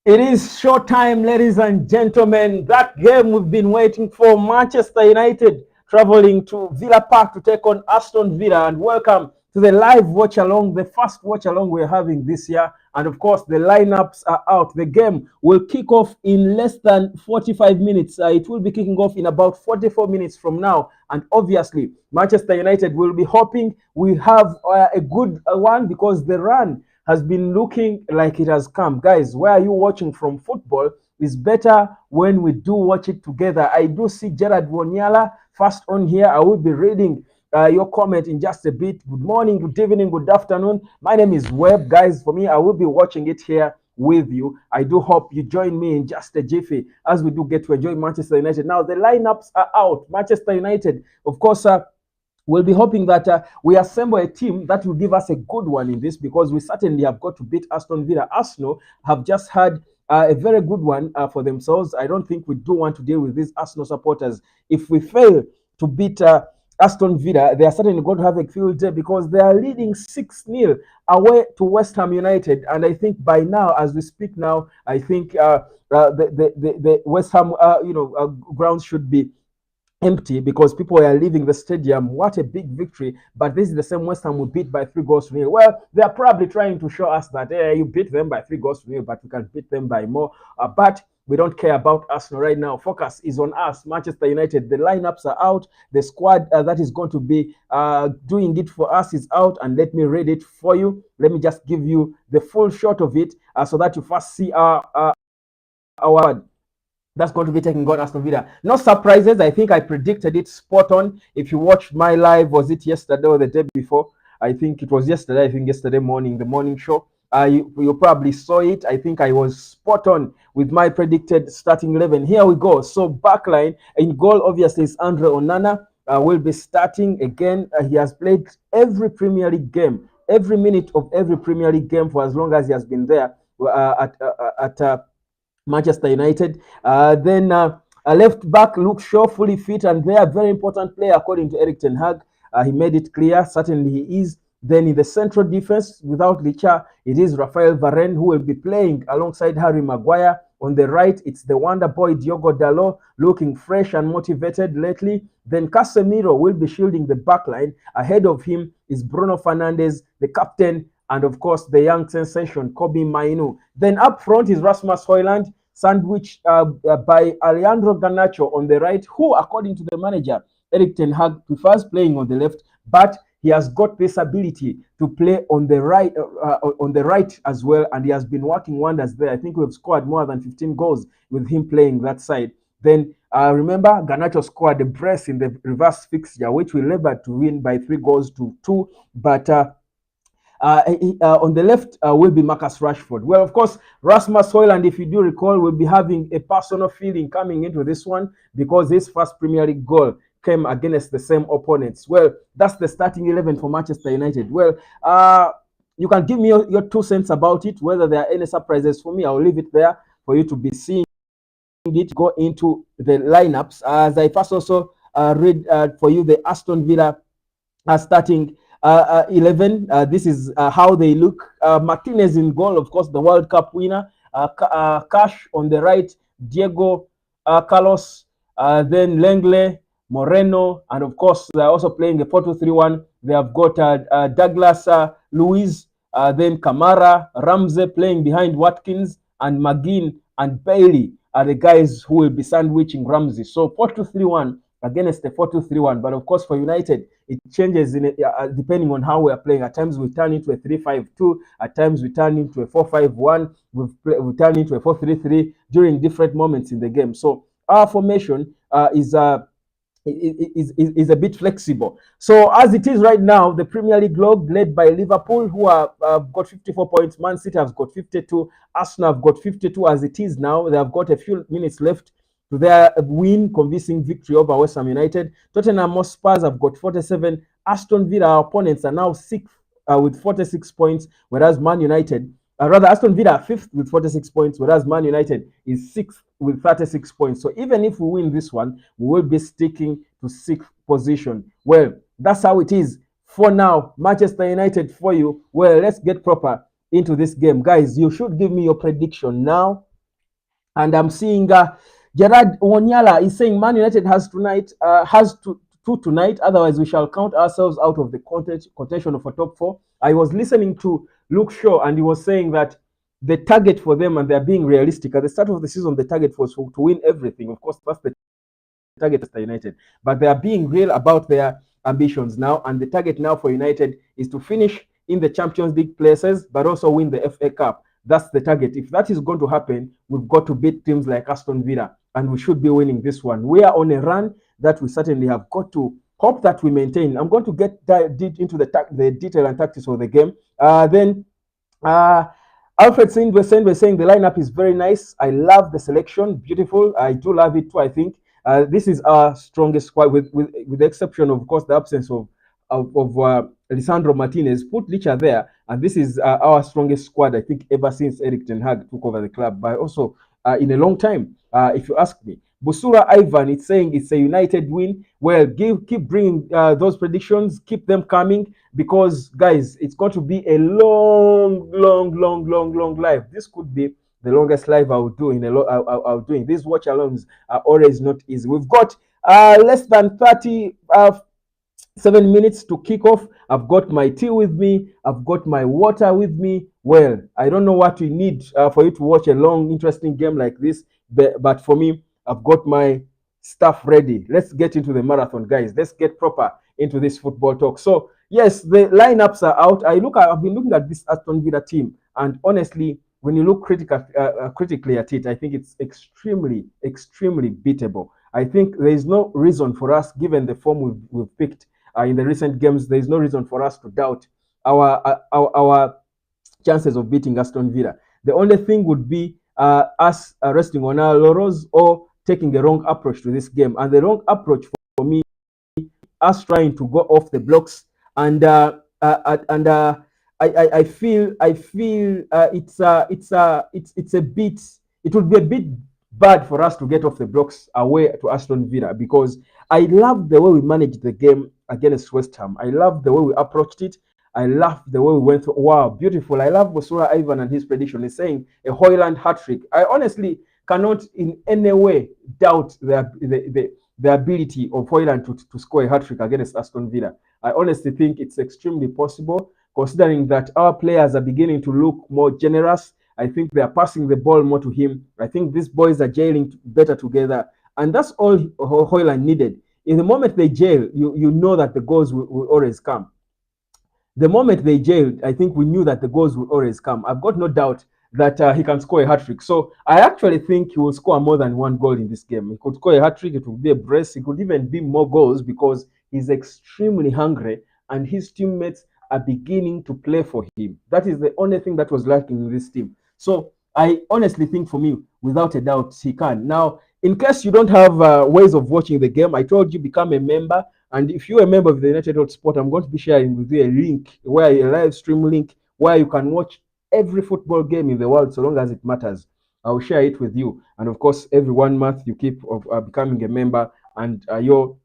It is showtime, ladies and gentlemen. That game we've been waiting for. Manchester United traveling to Villa Park to take on Aston Villa. And welcome to the live watch along, the first watch along we're having this year. And of course, the lineups are out. The game will kick off in less than 45 minutes. It will be kicking off in about 44 minutes from now. And obviously, Manchester United will be hoping we have a good one because the run has been looking like it has come. Guys, where are you watching from? Football is better when we do watch it together. I do see Gerard Wonyala first on here. I will be reading your comment in just a bit. Good morning, good evening, good afternoon. My name is Webb. Guys, for me, I will be watching it here with you. I do hope you join me in just a jiffy as we do get to enjoy Manchester United. Now, the lineups are out. Manchester United, of course, we'll be hoping that we assemble a team that will give us a good one in this, because we certainly have got to beat Aston Villa. Arsenal have just had a very good one for themselves. I don't think we do want to deal with these Arsenal supporters. If we fail to beat Aston Villa, they are certainly going to have a field day because they are leading 6-0 away to West Ham United. And I think by now, as we speak now, I think the West Ham grounds should be empty because people are leaving the stadium. What a big victory. But this is the same West Ham we beat by 3-0. Well, they're probably trying to show us that you beat them by 3-0, but we can beat them by more. But we don't care about Arsenal right now. Focus is on us, Manchester United. The lineups are out. The squad that is going to be doing it for us is out. And let me read it for you. Let me just give you the full shot of it so that you first see our that's going to be taking on Aston Villa. No surprises. I think I predicted it spot on. If you watched my live, was it yesterday or the day before? I think it was yesterday. I think yesterday morning, the morning show. You probably saw it. I think I was spot on with my predicted starting 11. Here we go. So backline in goal, obviously, is Andre Onana. Will be starting again. He has played every Premier League game, every minute of every Premier League game for as long as he has been there at Manchester United. Then left back Luke Shaw, fully fit, and they are a very important player according to Eric Ten Hag. He made it clear, certainly he is. Then in the central defense, without Licha, it is Rafael Varane who will be playing alongside Harry Maguire. On the right, it's the wonder boy Diogo Dalot, looking fresh and motivated lately. Then Casemiro will be shielding the back line. Ahead of him is Bruno Fernandes, the captain, and of course the young sensation Kobe Mainu. Then up front is Rasmus Højlund, sandwiched by Alejandro Garnacho on the right, who, according to the manager Erik ten Hag, prefers playing on the left, but he has got this ability to play on the right as well, and he has been working wonders there. I think we've scored more than 15 goals with him playing that side. Then remember, Garnacho scored a brace in the reverse fixture, which we labored to win by 3-2, but on the left will be Marcus Rashford. Well, of course, Rasmus Højlund, if you do recall, will be having a personal feeling coming into this one because his first Premier League goal came against the same opponents. Well, that's the starting 11 for Manchester United. Well, you can give me your 2 cents about it, whether there are any surprises for me. I'll leave it there for you to be seeing it go into the lineups. As I first also read for you the Aston Villa starting 11. This is how they look. Martinez in goal, of course, the World Cup winner. Cash on the right, Diego Carlos, then Lenglet, Moreno, and of course, they're also playing a 4-2-3-1. They have got Douglas Luiz, then Kamara, Ramsey playing behind Watkins, and McGinn and Bailey are the guys who will be sandwiching Ramsey. So 4-2-3-1 against the 4-2-3-1. But of course, for United, it changes depending on how we are playing. At times, we turn into a 3-5-2. At times, we turn into a 4-5-1. We turn into a 4-3-3 during different moments in the game. So our formation is a bit flexible. So as it is right now, the Premier League log led by Liverpool, who have got 54 points. Man City have got 52. Arsenal have got 52 as it is now. They have got a few minutes left to their win, convincing victory over West Ham United. Tottenham Hotspur have got 47. Aston Villa, our opponents, are now 6th with 46 points, whereas Man United, Aston Villa are 5th with 46 points, whereas Man United is 6th with 36 points. So even if we win this one, we will be sticking to 6th position. Well, that's how it is for now. Manchester United for you. Well, let's get proper into this game. Guys, you should give me your prediction now And I'm seeing Gerard Wonyala is saying Man United has two tonight. Otherwise, we shall count ourselves out of the contention of a top four. I was listening to Luke Shaw, and he was saying that the target for them, and they're being realistic. At the start of the season, the target was to win everything. Of course, that's the target for United, but they are being real about their ambitions now, and the target now for United is to finish in the Champions League places, but also win the FA Cup. That's the target. If that is going to happen, we've got to beat teams like Aston Villa, and we should be winning this one. We are on a run that we certainly have got to hope that we maintain. I'm going to get into the detail and tactics of the game. Then uh, Alfred Singh was saying the lineup is very nice. I love the selection, beautiful. I do love it too. I think this is our strongest squad, with the exception of course the absence of Lisandro Martinez. Put Licha there, and this is our strongest squad I think ever since Eric Ten Hag took over the club, but also in a long time, if you ask me. Busura Ivan is saying it's a United win. Well, keep bringing those predictions, keep them coming, because guys, it's going to be a long live. This could be the longest live I'll do I'll doing. These watch alongs are always not easy. We've got less than 30 7 minutes to kick off. I've got my tea with me. I've got my water with me. Well, I don't know what we need for you to watch a long, interesting game like this, but for me, I've got my stuff ready. Let's get into the marathon, guys. Let's get proper into this football talk. So, yes, the lineups are out. I've been looking at this Aston Villa team, and honestly, when you look critically at it, I think it's extremely beatable. I think there is no reason for us, given the form we've picked in the recent games, there is no reason for us to doubt our chances of beating Aston Villa. The only thing would be us resting on our laurels or taking the wrong approach to this game. And the wrong approach for me, us trying to go off the blocks, and I feel it's a bit. It would be a bit bad for us to get off the blocks away to Aston Villa, because I love the way we managed the game against West Ham. I love the way we approached it. I love the way we went through. Wow, beautiful. I love Bosura Ivan and his prediction. He's saying a Hoyland hat-trick. I honestly cannot in any way doubt the ability of Hoyland to score a hat-trick against Aston Villa. I honestly think it's extremely possible, considering that our players are beginning to look more generous. I think they are passing the ball more to him. I think these boys are jailing better together. And that's all Hoyland needed. In the moment they jail, you know that the goals will always come. The moment they jailed, I think we knew that the goals would always come. I've got no doubt that he can score a hat-trick. So I actually think he will score more than one goal in this game. He could score a hat-trick, it would be a brace, it could even be more goals, because he's extremely hungry and his teammates are beginning to play for him. That is the only thing that was lacking in this team. So I honestly think, for me, without a doubt, he can. Now, in case you don't have ways of watching the game, I told you, become a member. And if you're a member of the United Hotspot, I'm going to be sharing with you a link, a live stream link, where you can watch every football game in the world, so long as it matters. I'll share it with you. And of course, every 1 month you keep becoming a member, and your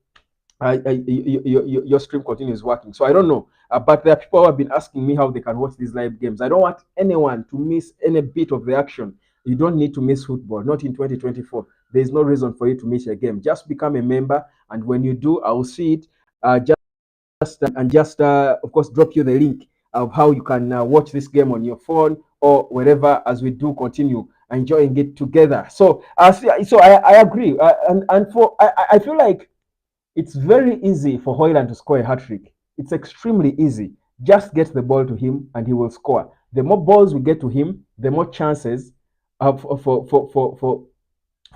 stream continues working. So I don't know, but there are people who have been asking me how they can watch these live games. I don't want anyone to miss any bit of the action. You don't need to miss football, not in 2024. There's no reason for you to miss a game. Just become a member, and when you do, I will see it. Just of course, drop you the link of how you can watch this game on your phone or wherever, as we do continue enjoying it together. So I agree, I feel like it's very easy for Hoyland to score a hat-trick. It's extremely easy. Just get the ball to him and he will score. The more balls we get to him, the more chances for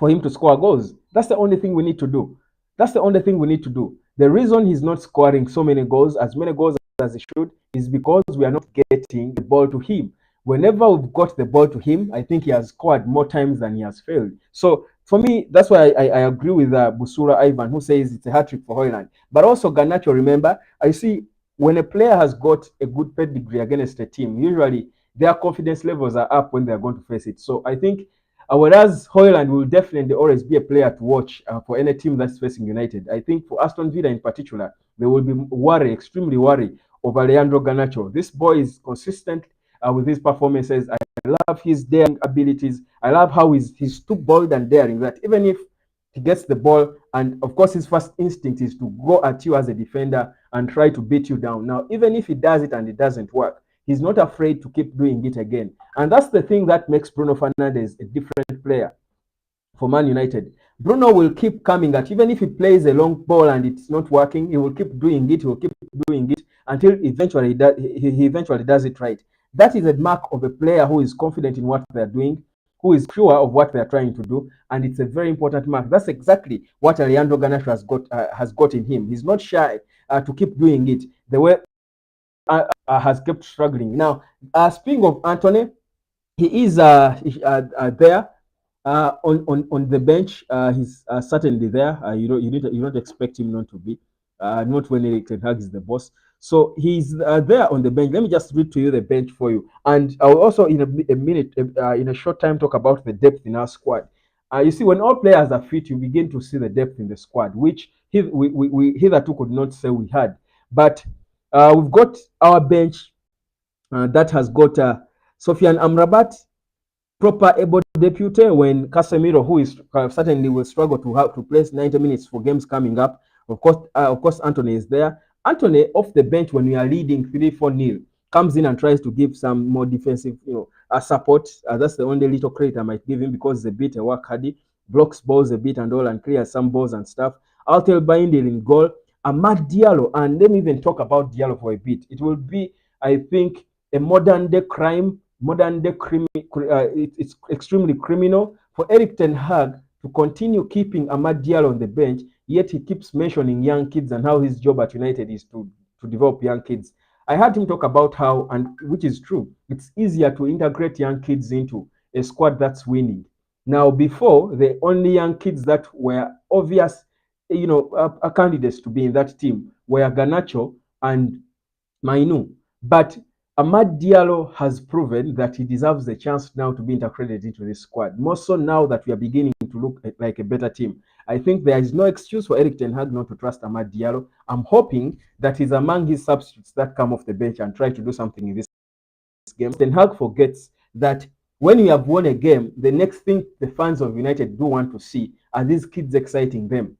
him to score goals. That's the only thing we need to do. That's the only thing we need to do. The reason he's not scoring so many goals as he should, is because we are not getting the ball to him. Whenever we've got the ball to him, I think he has scored more times than he has failed. So for me, that's why I agree with Busura Ivan, who says it's a hat-trick for Hoyland. But also Garnacho, remember, I see when a player has got a good pedigree against a team, usually their confidence levels are up when they are going to face it. So I think whereas Hoyland will definitely always be a player to watch for any team that's facing United. I think for Aston Villa in particular, they will be extremely worried over Leandro Garnacho. This boy is consistent. with his performances. I love his daring abilities. I love how he's too bold and daring that even if he gets the ball, and of course his first instinct is to go at you as a defender and try to beat you down. Now, even if he does it and it doesn't work, he's not afraid to keep doing it again. And that's the thing that makes Bruno Fernandes a different player for Man United. Bruno will keep coming at, even if he plays a long ball and it's not working, he will keep doing it, he will keep doing it until eventually he eventually does it right. That is a mark of a player who is confident in what they're doing, who is sure of what they're trying to do, and it's a very important mark. That's exactly what Alejandro Garnacho has got in him. He's not shy to keep doing it the way has kept struggling. Now, speaking of Anthony, he is there on the bench. He's certainly there. You don't expect him not to be. Not when Erik Ten Hag is the boss. So he's there on the bench. Let me just read to you the bench for you, and I will also in a minute, in a short time, talk about the depth in our squad. You see, when all players are fit, you begin to see the depth in the squad, which we hitherto could not say we had. But we've got our bench that has got Sofian Amrabat, proper able deputy when Casemiro, who is certainly will struggle to have to place 90 minutes for games coming up. Of course, Anthony is there. Anthony off the bench when we are leading 3-4-0 comes in and tries to give some more defensive, support. That's the only little credit I might give him because he's a bit a work hardy, blocks balls a bit and all, and clears some balls and stuff. Altel Bindel in goal. Amad Diallo, and let me even talk about Diallo for a bit. It will be, I think, a modern day crime, it's extremely criminal for Erik Ten Hag to continue keeping Amad Diallo on the bench, yet he keeps mentioning young kids and how his job at United is to develop young kids. I heard him talk about how, and which is true, it's easier to integrate young kids into a squad that's winning. Now, before, the only young kids that were obvious, candidates to be in that team were Garnacho and Mainu. But Amad Diallo has proven that he deserves the chance now to be integrated into this squad. More so now that we are beginning to look like a better team. I think there is no excuse for Erik Ten Hag not to trust Amad Diallo. I'm hoping that he's among his substitutes that come off the bench and try to do something in this game. Ten Hag forgets that when you have won a game, the next thing the fans of United do want to see are these kids exciting them.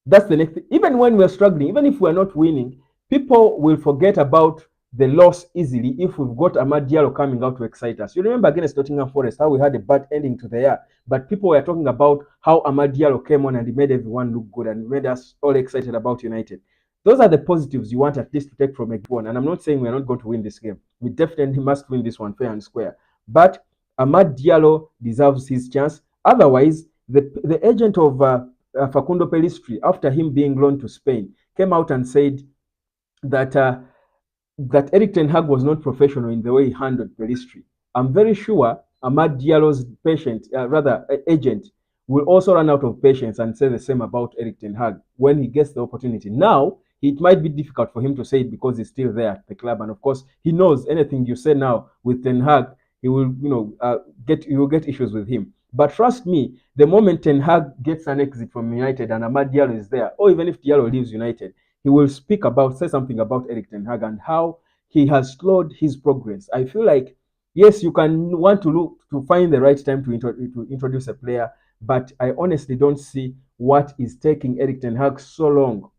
That's the next thing. Even when we're struggling, even if we're not winning, people will forget about the loss easily if we've got Amad Diallo coming out to excite us. You remember against Nottingham Forest how we had a bad ending to the year, but people were talking about how Amad Diallo came on and he made everyone look good and made us all excited about United. Those are the positives you want at least to take from a game. And I'm not saying we're not going to win this game. We definitely must win this one fair and square. But Amad Diallo deserves his chance. Otherwise, the agent of Facundo Pellistri, after him being loaned to Spain, came out and said that that Erik Ten Hag was not professional in the way he handled Pellistri. I'm very sure Amad Diallo's agent will also run out of patience and say the same about Erik Ten Hag when he gets the opportunity. Now, it might be difficult for him to say it because he's still there at the club, and of course, he knows anything you say now with Ten Hag, he will, you will get issues with him. But trust me, the moment Ten Hag gets an exit from United and Amad Diallo is there, or even if Diallo leaves United, he will say something about Erik Ten Hag and how he has slowed his progress. I feel like, yes, you can want to look to find the right time to introduce a player, but I honestly don't see what is taking Erik Ten Hag so long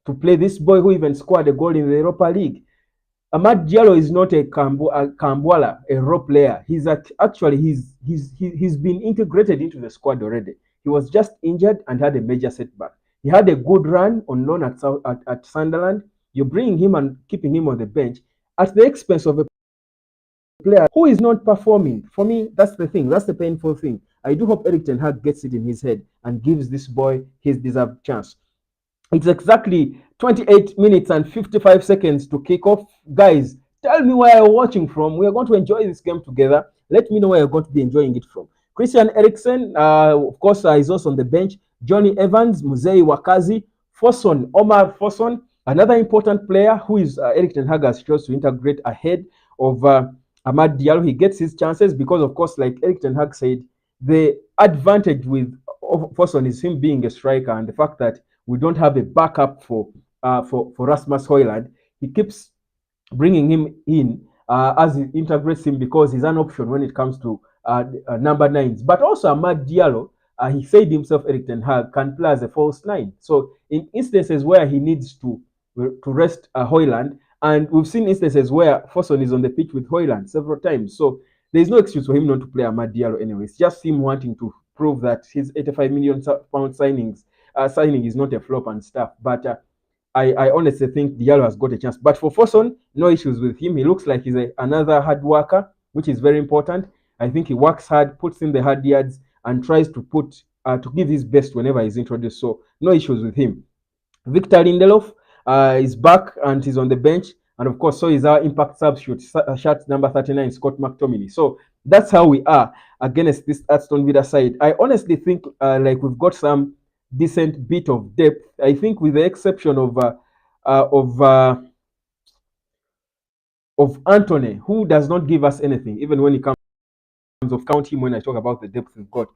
to play this boy who even scored a goal in the Europa League. Amad Diallo is not a Kambwala, a raw player. He's been integrated into the squad already. He was just injured and had a major setback. He had a good run on loan at Sunderland. You're bringing him and keeping him on the bench at the expense of a player who is not performing. For me, that's the thing. That's the painful thing. I do hope Erik Ten Hag gets it in his head and gives this boy his deserved chance. It's exactly 28 minutes and 55 seconds to kick off. Guys, tell me where you're watching from. We are going to enjoy this game together. Let me know where you're going to be enjoying it from. Christian Eriksen, of course, is also on the bench. Johnny Evans, Muzei Wakazi, Omar Foson, another important player who is Erik Ten Hag has chose to integrate ahead of Amad Diallo. He gets his chances because, of course, like Erik Ten Hag said, the advantage with Foson is him being a striker and the fact that we don't have a backup for Rasmus Højlund. He keeps bringing him in as he integrates him because he's an option when it comes to number nines. But also Ahmad Diallo, he said himself, Eric Ten Hag can play as a false nine. So in instances where he needs to rest Hoyland, and we've seen instances where Fosun is on the pitch with Hoyland several times. So there's no excuse for him not to play Ahmad Diallo anyway. It's just him wanting to prove that his 85 million pound signing is not a flop and stuff. But I honestly think Diallo has got a chance. But for Fosun, no issues with him. He looks like he's another hard worker, which is very important. I think he works hard, puts in the hard yards, and tries to give his best whenever he's introduced. So no issues with him. Victor Lindelof is back and he's on the bench. And of course, so is our impact substitute, shot number 39, Scott McTominay. So that's how we are against this Aston Villa side. I honestly think like we've got some decent bit of depth. I think with the exception of Anthony, who does not give us anything, even when it comes of count him when I talk about the depth we've got.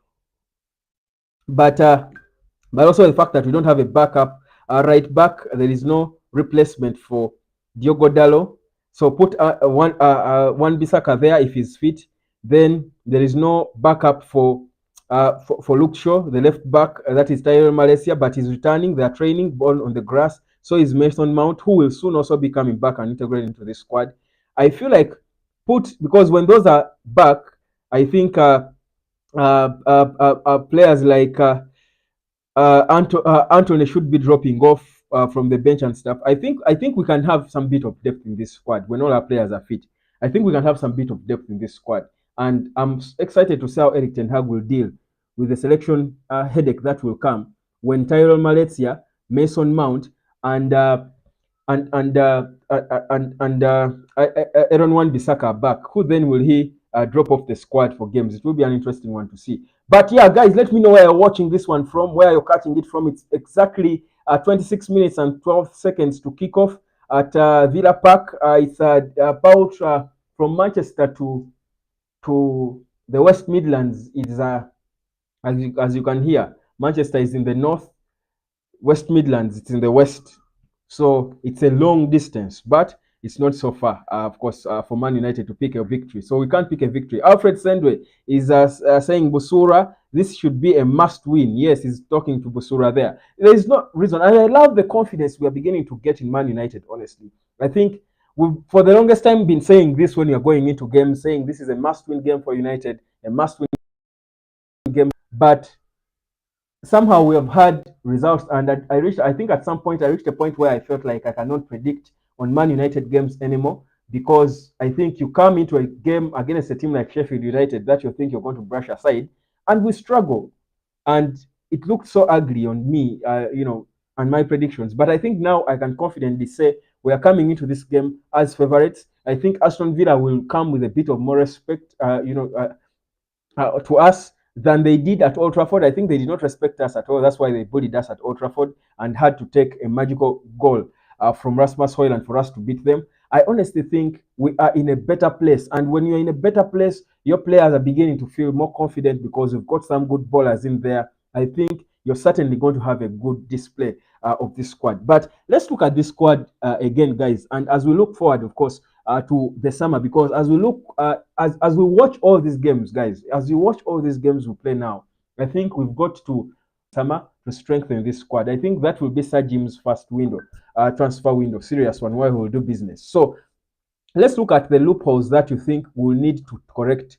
But also the fact that we don't have a backup right back, there is no replacement for Diogo Dalot. So put one Bissaka there if he's fit. Then there is no backup for Luke Shaw, the left back. That is Tyrell Malaysia, but he's returning. They are training ball on the grass. So is Mason Mount, who will soon also be coming back and integrated into the squad. I feel like because when those are back, I think players like Anthony should be dropping off from the bench and stuff. I think we can have some bit of depth in this squad when all our players are fit. I think we can have some bit of depth in this squad, and I'm excited to see how Eric Ten Hag will deal with the selection headache that will come when Tyrell Malaysia, Mason Mount, and Aaron Wan-Bissaka are back. Who then will he drop off the squad for games? It will be an interesting one to see. But yeah, guys, let me know where you're watching this one from, where you're catching it from. It's exactly 26 minutes and 12 seconds to kick off at Villa Park. It's about from Manchester to the West Midlands. It's as you can hear, Manchester is in the north, West Midlands it's in the west. So it's a long distance, but it's not so far, of course, for Man United to pick a victory. So we can't pick a victory. Alfred Sendwe is saying Busura, this should be a must win. Yes, he's talking to Busura there. There is no reason. And I love the confidence we are beginning to get in Man United, honestly. I think we've, for the longest time, been saying this when you're going into games, saying this is a must win game for United, a must win game. But somehow we have had results, and I think at some point I reached a point where I felt like I cannot predict on Man United games anymore, because I think you come into a game against a team like Sheffield United that you think you're going to brush aside, and we struggle, and it looked so ugly on me, and my predictions. But I think now I can confidently say we are coming into this game as favorites. I think Aston Villa will come with a bit of more respect, to us than they did at Old Trafford. I think they did not respect us at all. That's why they bullied us at Old Trafford and had to take a magical goal from Rasmus Højlund for us to beat them. I honestly think we are in a better place. And when you're in a better place, your players are beginning to feel more confident because you've got some good ballers in there. I think you're certainly going to have a good display of this squad. But let's look at this squad again, guys. And as we look forward, of course, to the summer, because as we look as we watch all these games, guys, as you watch all these games we play now, I think we've got to summer to strengthen this squad. I think that will be Sir Jim's first window, transfer window, serious one, where we'll do business. So let's look at the loopholes that you think we'll need to correct,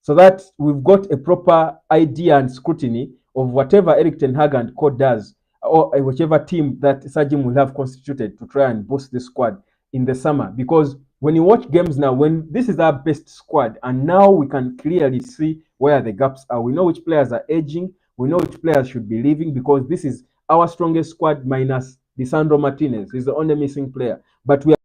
so that we've got a proper idea and scrutiny of whatever Eric Ten Hag and co does, or whichever team that Sir Jim will have constituted to try and boost the squad in the summer. Because when you watch games now, when this is our best squad, and now we can clearly see where the gaps are. We know which players are aging. We know which players should be leaving, because this is our strongest squad minus Lisandro Martinez. He's the only missing player. But we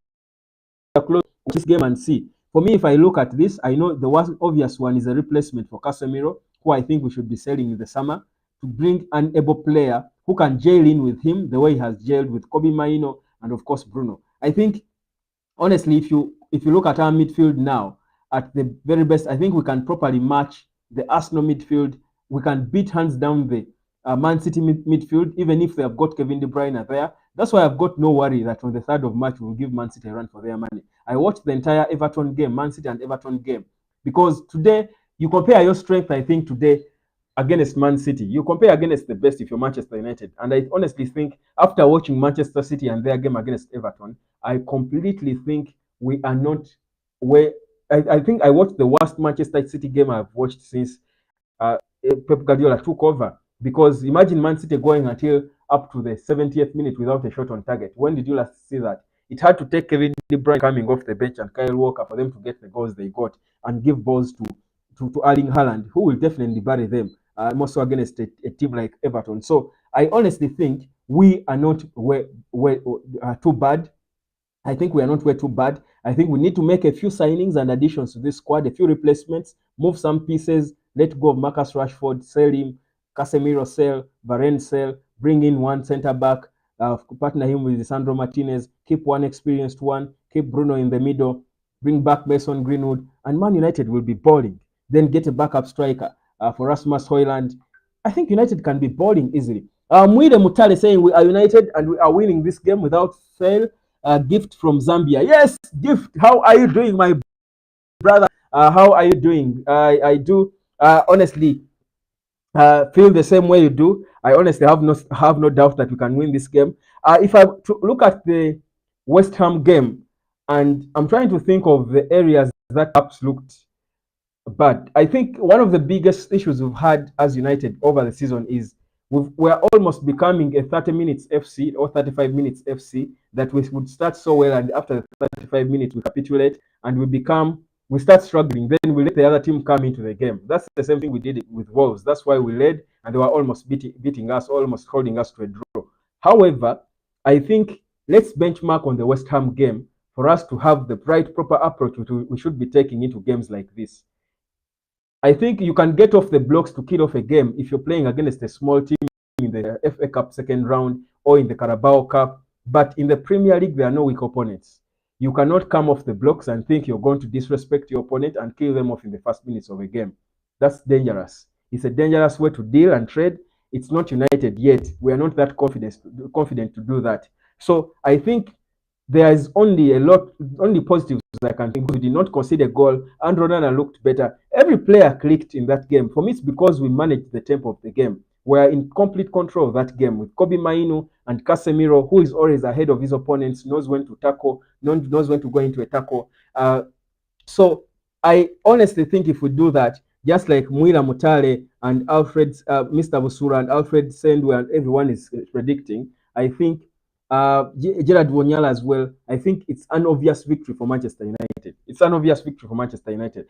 are close to this game and see. For me, if I look at this, I know the one obvious one is a replacement for Casemiro, who I think we should be selling in the summer, to bring an able player who can gel in with him the way he has gelled with Kobe Maino and, of course, Bruno. I think, honestly, if you look at our midfield now, at the very best, I think we can properly match the Arsenal midfield. We can beat hands down the Man City midfield, even if they have got Kevin De Bruyne there. That's why I've got no worry that on the 3rd of March we'll give Man City a run for their money. I watched the entire Everton game, Man City and Everton game, because today you compare your strength, I think, today against Man City. You compare against the best if you're Manchester United. And I honestly think after watching Manchester City and their game against Everton, I completely think we are not where I think I watched the worst Manchester City game I've watched since Pep Guardiola took over. Because imagine Man City going until up to the 70th minute without a shot on target. When did you last see that? It had to take Kevin De Bruyne coming off the bench and Kyle Walker for them to get the goals they got and give balls to Erling Haaland, who will definitely bury them. Also against a team like Everton. So I honestly think we are not too bad. I think we are not way too bad. I think we need to make a few signings and additions to this squad, a few replacements, move some pieces, let go of Marcus Rashford, sell him, Casemiro sell, Varane sell, bring in one centre back, partner him with Sandro Martinez, keep one experienced one, keep Bruno in the middle, bring back Mason Greenwood, and Man United will be balling. Then get a backup striker for Rasmus Højlund. I think United can be balling easily. Mwide Mutale saying we are United and we are winning this game without fail. Gift from Zambia. Yes, Gift. How are you doing, my brother? How are you doing? I do honestly feel the same way you do. I honestly have no doubt that we can win this game. If I look at the West Ham game, and I'm trying to think of the areas that perhaps looked bad. I think one of the biggest issues we've had as United over the season is we're almost becoming a 30 minutes FC or 35 minutes FC, that we would start so well and after the 35 minutes we capitulate and we start struggling. Then we let the other team come into the game. That's the same thing we did with Wolves. That's why we led and they were almost beating us, almost holding us to a draw. However, I think let's benchmark on the West Ham game for us to have the right proper approach we should be taking into games like this. I think you can get off the blocks to kill off a game if you're playing against a small team in the FA Cup second round or in the Carabao Cup. But in the Premier League, there are no weak opponents. You cannot come off the blocks and think you're going to disrespect your opponent and kill them off in the first minutes of a game. That's dangerous. It's a dangerous way to deal and trade. It's not United yet. We are not that confident to do that. So I think there is only positives I can think. We did not concede a goal, and Ronaldo looked better. Every player clicked in that game. For me, it's because we managed the tempo of the game. We are in complete control of that game with Kobe Mainu and Casemiro, who is always ahead of his opponents, knows when to tackle, knows when to go into a tackle. So I honestly think if we do that, just like Muira Mutale and Alfred, Mr. Busura and Alfred Sendwe and everyone is predicting, I think Gerard Wonyala as well, I think it's an obvious victory for Manchester United. It's an obvious victory for Manchester United.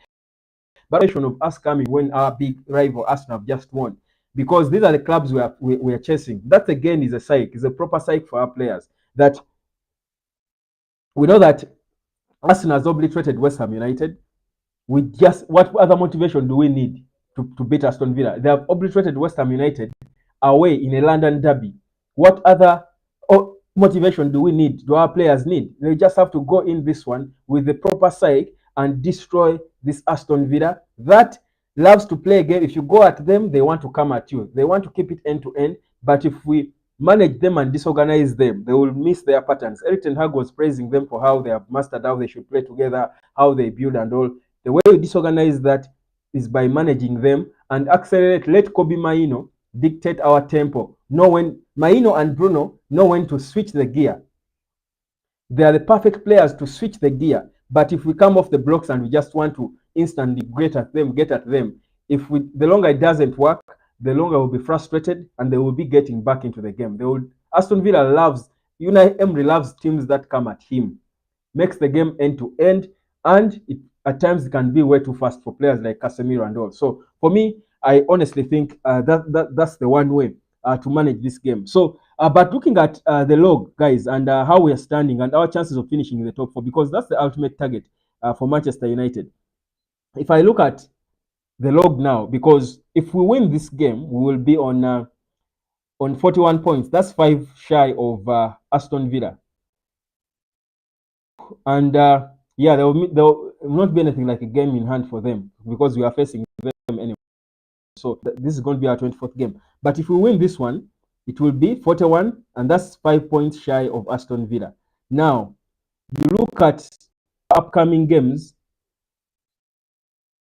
But of us coming when our big rival Aston have just won, because these are the clubs we are chasing. That again is a psych, is a proper psych for our players. That we know that Aston has obliterated West Ham United. What other motivation do we need to beat Aston Villa? They have obliterated West Ham United away in a London derby. What other motivation do we need? Do our players need? They just have to go in this one with the proper psyche and destroy this Aston Villa that loves to play a game. If you go at them, they want to come at you. They want to keep it end to end. But if we manage them and disorganize them, they will miss their patterns. Eric Ten Hag was praising them for how they have mastered how they should play together, how they build and all. The way we disorganize that is by managing them and accelerate. Let Kobe Maino dictate our tempo. Know when Maino and Bruno know when to switch the gear. They are the perfect players to switch the gear. But if we come off the blocks and we just want to instantly get at them, the longer it doesn't work, the longer we'll be frustrated and they will be getting back into the game. Aston Villa Unai Emery loves teams that come at him, makes the game end to end, and at times it can be way too fast for players like Casemiro and all. So for me, I honestly think that's the one way to manage this game. So, but looking at the log, guys, and how we are standing and our chances of finishing in the top four, because that's the ultimate target for Manchester United. If I look at the log now, because if we win this game, we will be on 41 points. That's 5 shy of Aston Villa. And yeah, there will not be anything like a game in hand for them because we are facing them anyway. So this is going to be our 24th game. But if we win this one, it will be 41, and that's 5 points shy of Aston Villa. Now, you look at upcoming games,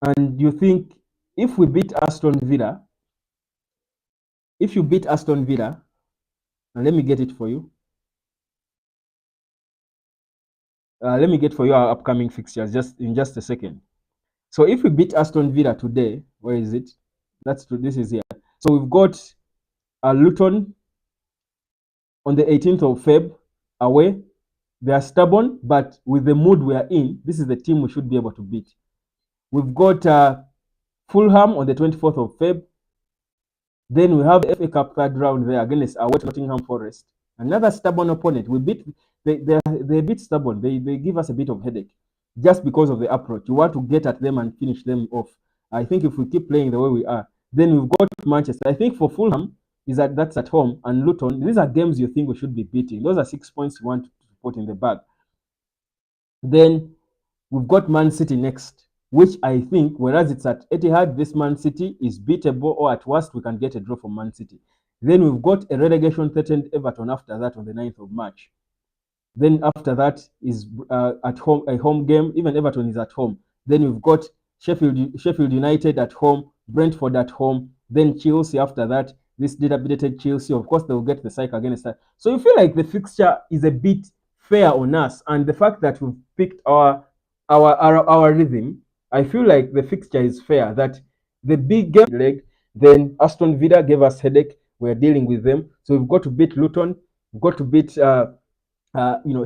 and you think if we beat Aston Villa, if you beat Aston Villa, and let me get it for you. Let me get for you our upcoming fixtures just in just a second. So if we beat Aston Villa today, where is it? This is here. So we've got Luton on the 18th of Feb away. They are stubborn, but with the mood we are in, this is the team we should be able to beat. We've got Fulham on the 24th of Feb. Then we have the FA Cup third round there against our Nottingham Forest. Another stubborn opponent. We beat they're a bit stubborn. They give us a bit of headache just because of the approach. You want to get at them and finish them off. I think if we keep playing the way we are, then we've got Manchester. I think for Fulham that's at home, and Luton. These are games you think we should be beating. Those are 6 points you want to put in the bag. Then we've got Man City next, which I think, whereas it's at Etihad, this Man City is beatable, or at worst, we can get a draw from Man City. Then we've got a relegation threatened Everton after that on the 9th of March. Then after that is at home, a home game. Even Everton is at home. Then we've got Sheffield United at home, Brentford at home, then Chelsea after that. This dilapidated Chelsea, of course, they will get the cycle against that. So you feel like the fixture is a bit fair on us, and the fact that we've picked our rhythm, I feel like the fixture is fair. That the big game leg, then Aston Villa gave us headache. We're dealing with them, so we've got to beat Luton. We've got to beat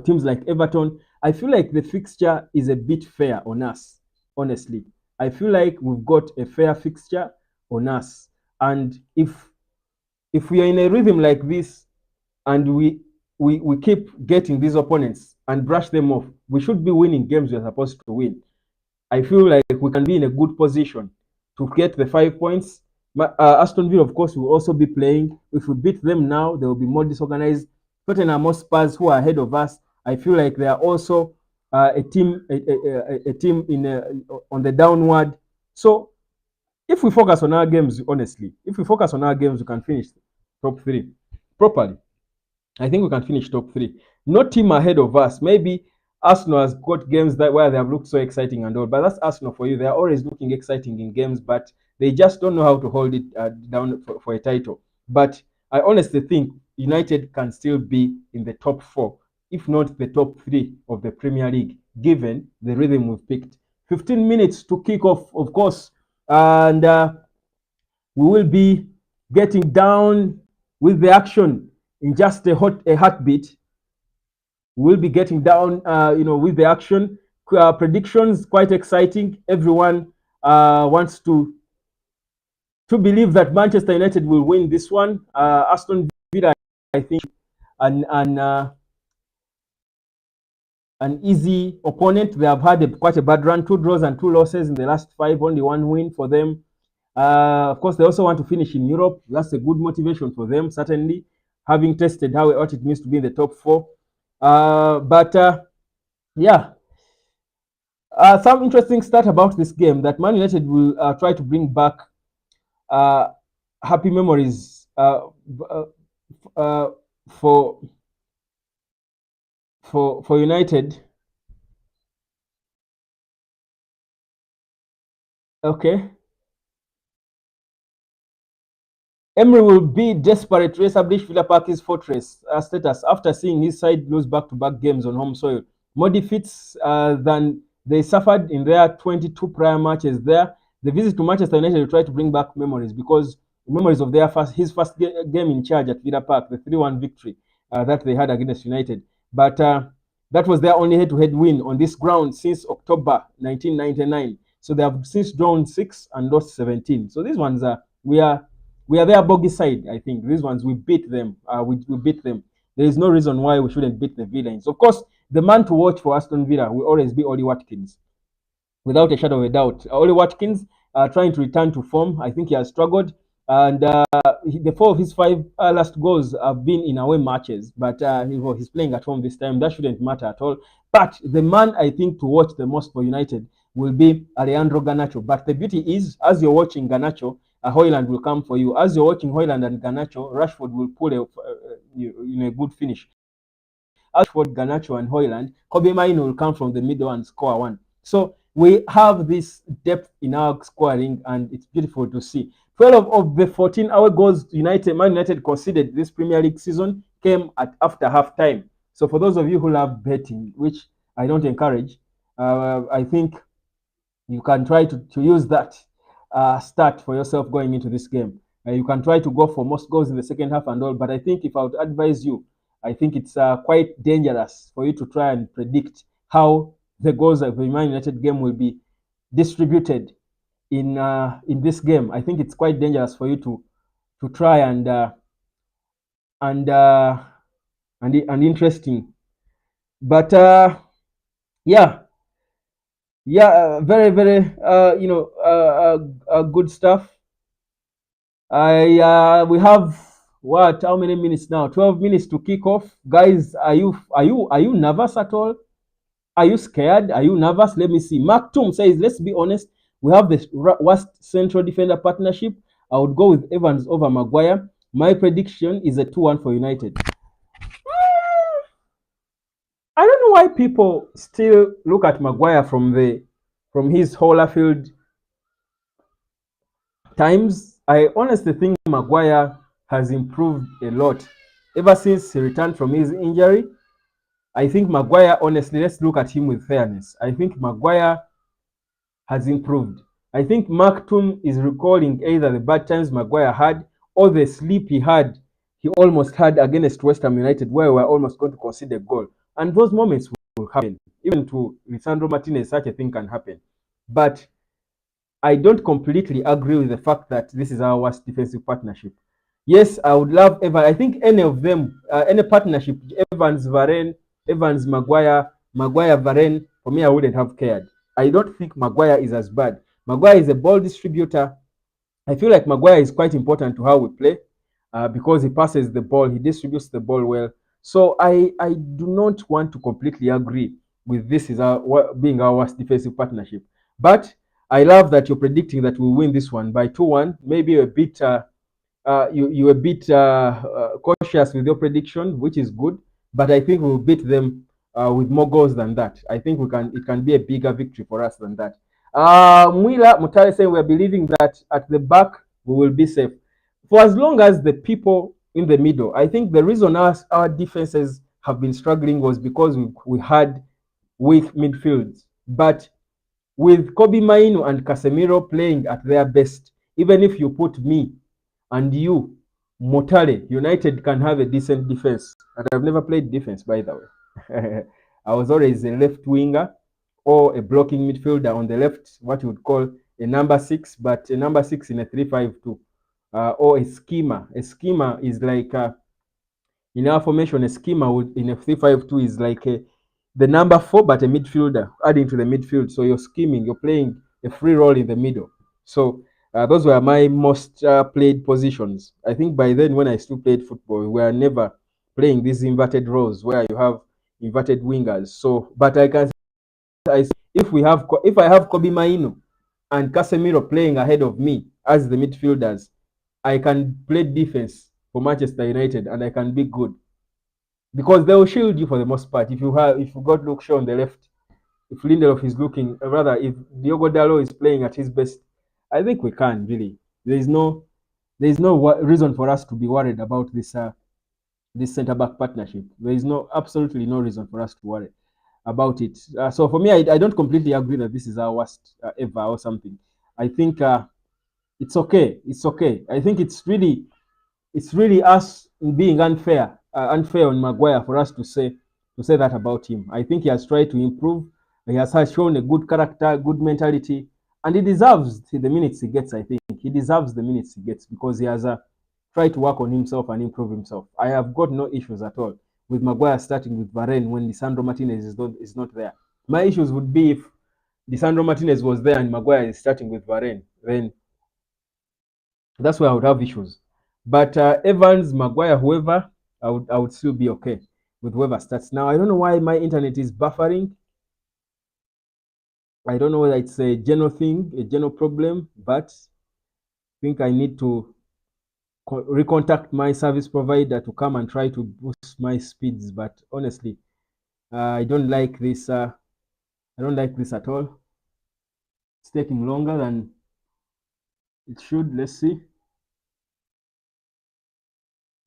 teams like Everton. I feel like the fixture is a bit fair on us. Honestly, I feel like we've got a fair fixture on us, and if we are in a rhythm like this, and we keep getting these opponents and brush them off, we should be winning games we're supposed to win. I feel like we can be in a good position to get the 5 points. Aston Villa, of course, will also be playing. If we beat them now, they will be more disorganized. Tottenham Hotspurs, who are ahead of us, I feel like they are also a team on the downward. So if we focus on our games, honestly, if we focus on our games, we can finish top 3 properly. I think we can finish top 3. No team ahead of us. Maybe Arsenal has got games where they have looked so exciting and all, but that's Arsenal for you. They are always looking exciting in games, but they just don't know how to hold it down for a title. But I honestly think United can still be in the top 4, if not the top 3 of the Premier League, given the rhythm we've picked. 15 minutes to kick off, of course, and we will be getting down with the action in just a heartbeat. We'll be getting down, with the action. Predictions, quite exciting. Everyone wants to believe that Manchester United will win this one. Aston Villa, I think, an easy opponent. They have had quite a bad run, 2 draws and 2 losses in the last 5, only 1 win for them. Of course, they also want to finish in Europe. That's a good motivation for them, certainly, having tested what it means to be in the top 4. Yeah, some interesting stat about this game, that Man United will try to bring back happy memories for United. Okay. Emery will be desperate to establish Villa Park's fortress status after seeing his side lose back-to-back games on home soil. More defeats than they suffered in their 22 prior matches there. The visit to Manchester United will try to bring back memories, because memories of his first game in charge at Villa Park, the 3-1 victory that they had against United. But that was their only head-to-head win on this ground since October 1999. So they have since drawn 6 and lost 17. So these ones we are their bogey side. I think these ones we beat them. We beat them. There is no reason why we shouldn't beat the villains. Of course, the man to watch for Aston Villa will always be Ollie Watkins, without a shadow of a doubt. Ollie Watkins trying to return to form. I think he has struggled, and the 4 of his 5 last goals have been in away matches. But he's playing at home this time. That shouldn't matter at all. But the man I think to watch the most for United will be Alejandro Garnacho. But the beauty is, as you're watching Garnacho, Højlund will come for you. As you're watching Højlund and Garnacho, Rashford will pull a good finish. Ashford, Garnacho, and Hoyland. Kobe Mino will come from the middle and score one. So we have this depth in our scoring, and it's beautiful to see. 12 of the 14 away goals Man United conceded this Premier League season came after half time. So for those of you who love betting, which I don't encourage, I think you can try to use that stat for yourself going into this game. You can try to go for most goals in the second half and all, but I think if I would advise you, I think it's quite dangerous for you to try and predict how the goals of the Man United game will be distributed in this game. I think it's quite dangerous for you to try and uh, and interesting. But yeah, very very good stuff. We have what? How many minutes now? 12 minutes to kick off, guys. Are you nervous at all? Are you scared? Are you nervous? Let me see. Mark Toom says, let's be honest, we have the worst central defender partnership. I would go with Evans over Maguire. My prediction is a 2-1 for United. I don't know why people still look at Maguire from his Holyfield times. I honestly think Maguire has improved a lot ever since he returned from his injury. I think Maguire, honestly, let's look at him with fairness. I think Maguire has improved. I think Mark Toom is recalling either the bad times Maguire had or the sleep he almost had against West Ham United, where we were almost going to concede a goal. And those moments will happen. Even to Lisandro Martinez, such a thing can happen. But I don't completely agree with the fact that this is our worst defensive partnership. Yes, I would love Evans. I think any of them, any partnership, Evans, Varane, Evans, Maguire, Varane, for me, I wouldn't have cared. I don't think Maguire is as bad. Maguire is a ball distributor. I feel like Maguire is quite important to how we play because he passes the ball, he distributes the ball well. So I do not want to completely agree with this is being our worst defensive partnership. But I love that you're predicting that we'll win this one by 2-1. Maybe a bit you're a bit cautious with your prediction, which is good. But I think we'll beat them with more goals than that. I think it can be a bigger victory for us than that. Mwila Mutale saying we're believing that at the back we will be safe. For as long as the people in the middle, I think the reason our defenses have been struggling was because we had weak midfields. But with Kobe Maino and Casemiro playing at their best, even if you put me and you, Motale, United can have a decent defense. And I've never played defense, by the way. I was always a left winger or a blocking midfielder on the left, what you would call a number 6, but a number 6 in a 3-5-2, or a schema. A schema is like, in our formation, a schema in a 3-5-2 is like the number 4, but a midfielder, adding to the midfield. So you're scheming, you're playing a free role in the middle. So those were my most played positions. I think by then, when I still played football, we were never playing these inverted roles where you have inverted wingers. So, but I can say if I have Kobe Maino and Casemiro playing ahead of me as the midfielders, I can play defense for Manchester United and I can be good because they will shield you for the most part. If you got Luke Shaw on the left, if Lindelof is looking, rather if Diogo Dalot is playing at his best, I think we can really. There is no reason for us to be worried about this centre back partnership. There is absolutely no reason for us to worry about it. So for me, I don't completely agree that this is our worst ever or something. I think it's okay. It's okay. I think it's really us being unfair on Maguire for us to say that about him. I think he has tried to improve. He has shown a good character, good mentality, and he deserves the minutes he gets. I think he deserves the minutes he gets because he has tried to work on himself and improve himself. I have got no issues at all with Maguire starting with Varane when Lisandro Martinez is not there. My issues would be if Lisandro Martinez was there and Maguire is starting with Varane. Then that's where I would have issues. But Evans, Maguire, whoever, I would still be okay with whoever starts. Now I don't know why my internet is buffering. I don't know whether it's a general thing, a general problem, but I think I need to recontact my service provider to come and try to boost my speeds. But honestly, I don't like this. I don't like this at all. It's taking longer than it should. Let's see.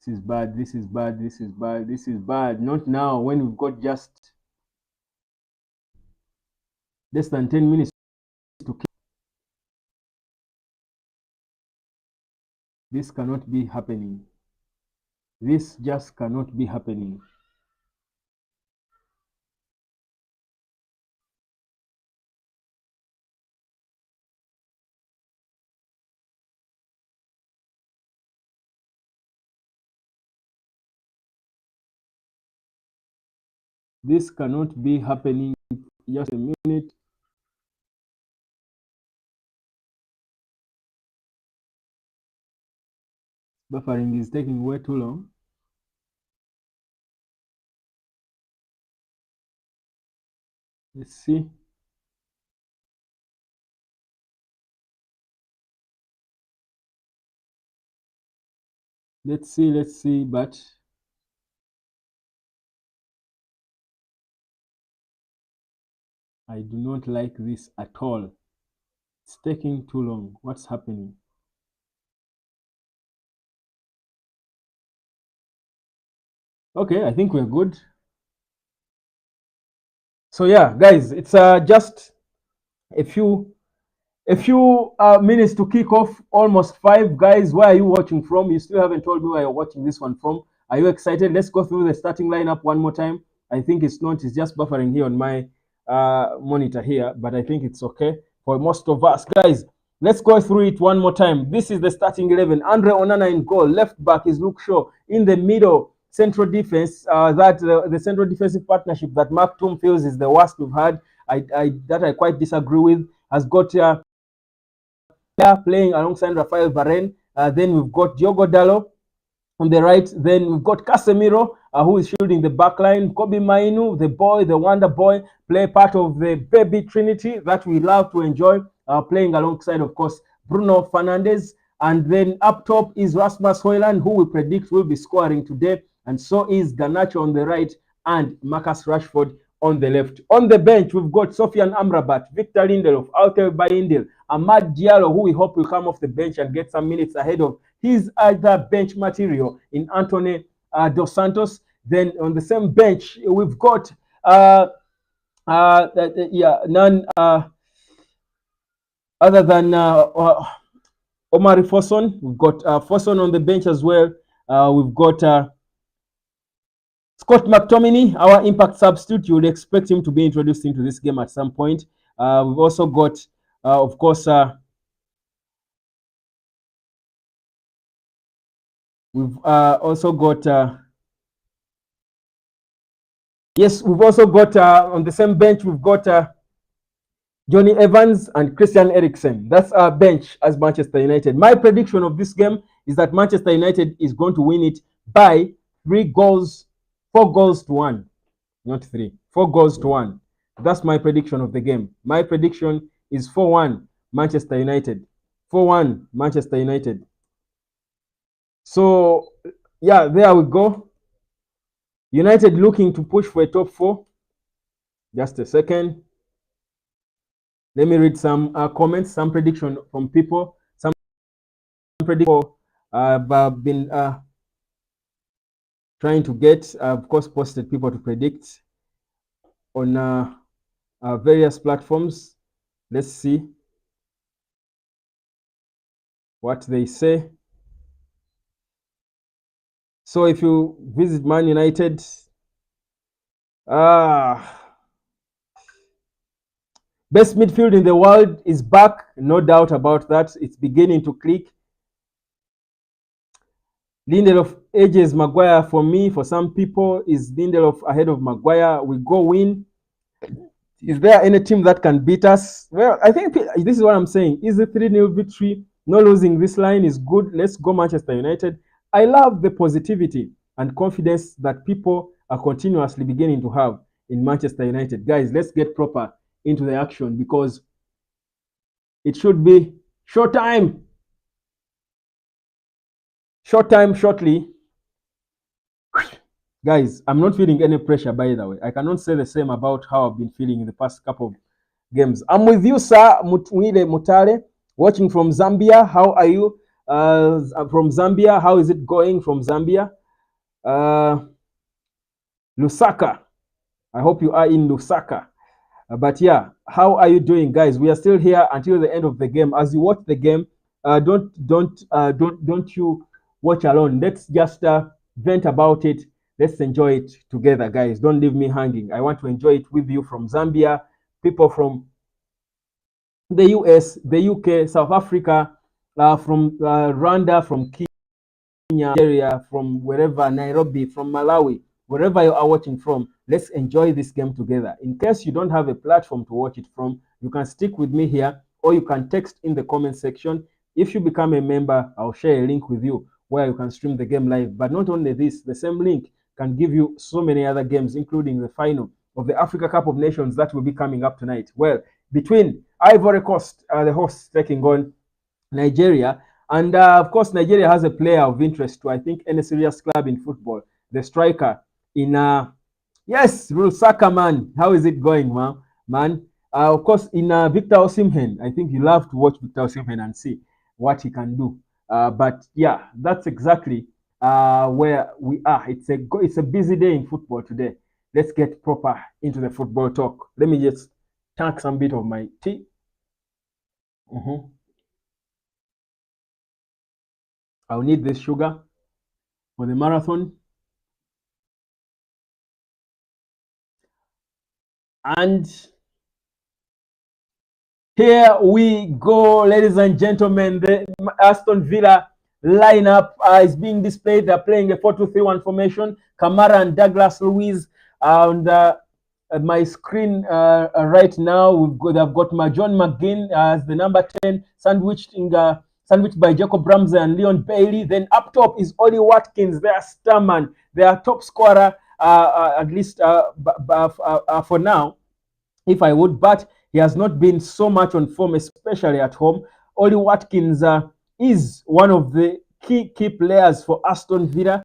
This is bad. This is bad. This is bad. This is bad. Not now when we've got just less than 10 minutes to kill. This cannot be happening. This just cannot be happening. This cannot be happening. Just a minute. Buffering is taking way too long. Let's see. Let's see, but I do not like this at all. It's taking too long. What's happening? Okay, I think we're good. So yeah, guys, it's just a few minutes to kick off. Almost 5. Guys, where are you watching from? You still haven't told me where you're watching this one from. Are you excited? Let's go through the starting lineup one more time. I think it's not. It's just buffering here on my monitor here, but I think it's okay for most of us. Guys, let's go through it one more time. This is the starting 11. Andre Onana in goal. Left back is Luke Shaw. In the middle, central defense. The central defensive partnership that Mark Toom feels is the worst we've had. I quite disagree with. Has got playing alongside Rafael Varane. Then we've got Diogo Dalot on the right. Then we've got Casemiro, who is shielding the back line. Kobe Mainu, the boy, the wonder boy, play part of the baby trinity that we love to enjoy, playing alongside, of course, Bruno Fernandes. And then up top is Rasmus Højlund, who we predict will be scoring today. And so is Garnacho on the right and Marcus Rashford on the left. On the bench, we've got Sofian Amrabat, Victor Lindelof, Altay Bayindil, Amad Diallo, who we hope will come off the bench and get some minutes ahead of his other bench material in Anthony Dos Santos. Then on the same bench, we've got none other than Omari Foson. We've got Foson on the bench as well. We've got Scott McTominay, our impact substitute. You would expect him to be introduced into this game at some point. We've also got, of course, we've also got, yes, we've also got on the same bench, we've got Johnny Evans and Christian Eriksen. That's our bench as Manchester United. My prediction of this game is that Manchester United is going to win it by 4 goals to 1. Not 3. 4 goals to 1. That's my prediction of the game. My prediction is 4-1 Manchester United. 4-1 Manchester United. So, yeah, there we go. United looking to push for a top 4. Just a second. Let me read some comments, some prediction from people. Some prediction I've been trying to get. Of course, posted people to predict on various platforms. Let's see what they say. So if you visit Man United, best midfield in the world is back, no doubt about that. It's beginning to click. Lindelof edges Maguire for me. For some people, is Lindelof ahead of Maguire. We go win. Is there any team that can beat us? Well, I think this is what I'm saying. Is a 3-0 victory. No losing this line is good. Let's go Manchester United. I love the positivity and confidence that people are continuously beginning to have in Manchester United. Guys, let's get proper into the action because it should be short time. Short time, shortly. Guys, I'm not feeling any pressure, by the way. I cannot say the same about how I've been feeling in the past couple of games. I'm with you, sir, Mutwile Mutale, watching from Zambia. How are you? From Zambia, how is it going from Zambia? Uh, Lusaka. I hope you are in Lusaka. But yeah, how are you doing, guys? We are still here until the end of the game. As you watch the game, don't you watch alone. Let's just vent about it. Let's enjoy it together, guys. Don't leave me hanging. I want to enjoy it with you from Zambia, people from the US, the UK, South Africa, from Rwanda, from Nigeria, from wherever, Nairobi, from Malawi, wherever you are watching from, let's enjoy this game together. In case you don't have a platform to watch it from, you can stick with me here or you can text in the comment section. If you become a member, I'll share a link with you where you can stream the game live. But not only this, the same link can give you so many other games, including the final of the Africa Cup of Nations that will be coming up tonight. Well, between Ivory Coast, the hosts, taking on Nigeria. And of course, Nigeria has a player of interest to, I think, any serious club in football. The striker in, yes, Rusaka, man. How is it going, man? Of course, in Victor Osimhen, I think you love to watch Victor Osimhen and see what he can do. But yeah, that's exactly where we are. It's a busy day in football today. Let's get proper into the football talk. Let me just tank some bit of my tea. Mhm. I'll need this sugar for the marathon. And here we go, ladies and gentlemen. The Aston Villa lineup is being displayed. They're playing a 4-2-3-1 formation. Kamara and Douglas Luiz. And my screen right now, I've got John McGinn as the number 10, sandwiched by Jacob Ramsey and Leon Bailey. Then up top is Ollie Watkins, their starman, their top scorer, at least for now, if I would, but he has not been so much on form, especially at home. Ollie Watkins is one of the key players for Aston Villa.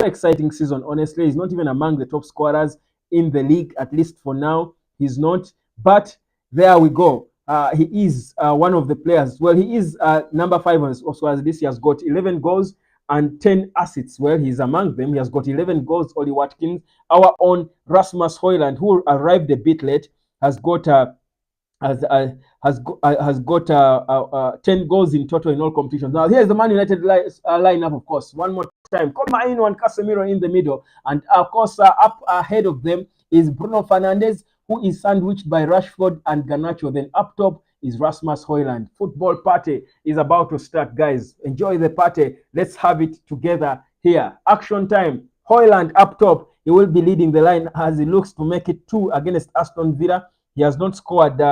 Exciting season, honestly. He's not even among the top scorers in the league, at least for now. He's not. But there we go. He is one of the players. Well, he is number 5 also, as this. He has got 11 goals and 10 assists. Well, he's among them. He has got 11 goals, Ollie Watkins. Our own Rasmus Højlund, who arrived a bit late, has got has got 10 goals in total in all competitions. Now, here's the Man United lineup, of course. One more time. Coleman and Casemiro in the middle. And, of course, up ahead of them is Bruno Fernandes, who is sandwiched by Rashford and Garnacho. Then up top is Rasmus Højlund. Football party is about to start, guys. Enjoy the party. Let's have it together here. Action time. Højlund up top. He will be leading the line as he looks to make it 2 against Aston Villa. He has not scored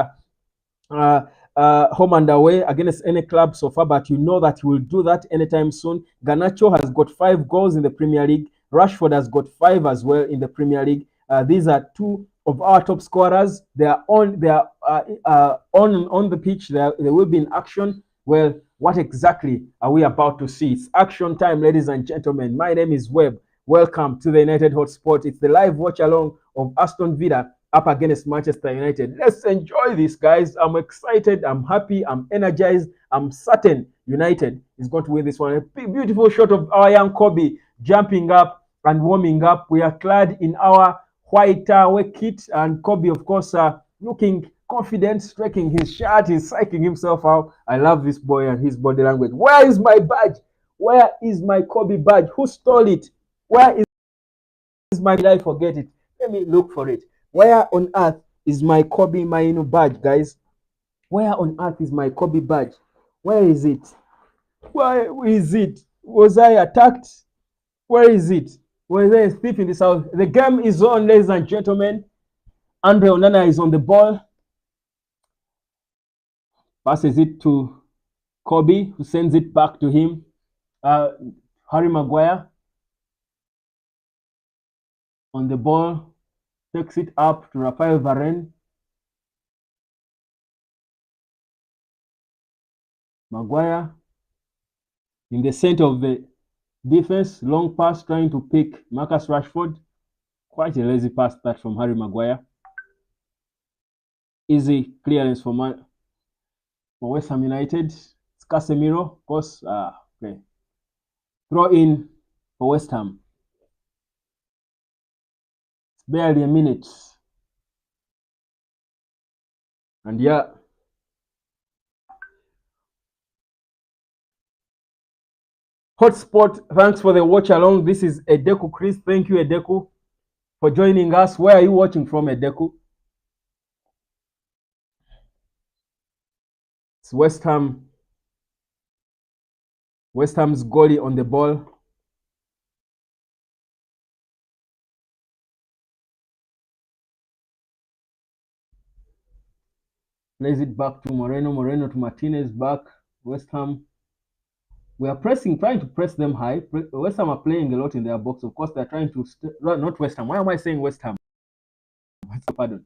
home and away against any club so far, but you know that he will do that anytime soon. Garnacho has got 5 goals in the Premier League. Rashford has got 5 as well in the Premier League. These are 2 of our top scorers. They are on the pitch. They will be in action. Well, what exactly are we about to see? It's action time, ladies and gentlemen. My name is Webb. Welcome to the United Hotspot. It's the live watch along of Aston Villa up against Manchester United. Let's enjoy this, guys. I'm excited. I'm happy. I'm energized. I'm certain United is going to win this one. A beautiful shot of our young Kobe jumping up and warming up. We are clad in our white away kit, and Kobe, of course, looking confident, striking his shirt. He's psyching himself out. I love this boy and his body language. Where is my badge? Where is my Kobe badge? Who stole it? Where is my? Did I forget it? Let me look for it. Where on earth is my Kobe Mainu badge, guys? Where on earth is my Kobe badge? Where is it? Where is it? Was I attacked? Where is it? Was there a thief in this house? The game is on, ladies and gentlemen. Andre Onana is on the ball. Passes it to Kobe, who sends it back to him. Harry Maguire on the ball. Takes it up to Rafael Varane. Maguire in the center of the Defense, long pass, trying to pick Marcus Rashford. Quite a lazy pass that from Harry Maguire. Easy clearance for West Ham United. It's Casemiro, of course. Okay. Throw in for West Ham. It's barely a minute. And yeah, Hotspot, thanks for the watch along. This is Edeku Chris. Thank you, Edeku, for joining us. Where are you watching from, Edeku? It's West Ham. West Ham's goalie on the ball. Plays it back to Moreno. Moreno to Martinez. Back. West Ham. We are pressing, trying to press them high. West Ham are playing a lot in their box. Of course, they're trying to not West Ham. Why am I saying West Ham? Pardon.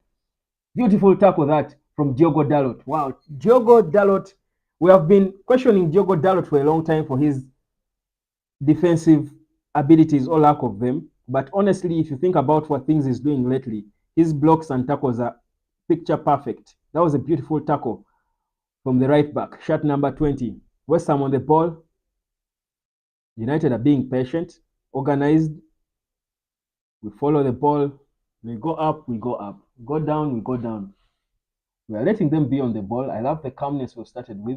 Beautiful tackle that from Diogo Dalot. Wow, Diogo Dalot. We have been questioning Diogo Dalot for a long time for his defensive abilities or lack of them. But honestly, if you think about what things he's doing lately, his blocks and tackles are picture perfect. That was a beautiful tackle from the right back. Shot number 20. West Ham on the ball. United are being patient, organized. We follow the ball. We go up, we go up. Go down, we go down. We are letting them be on the ball. I love the calmness we started with.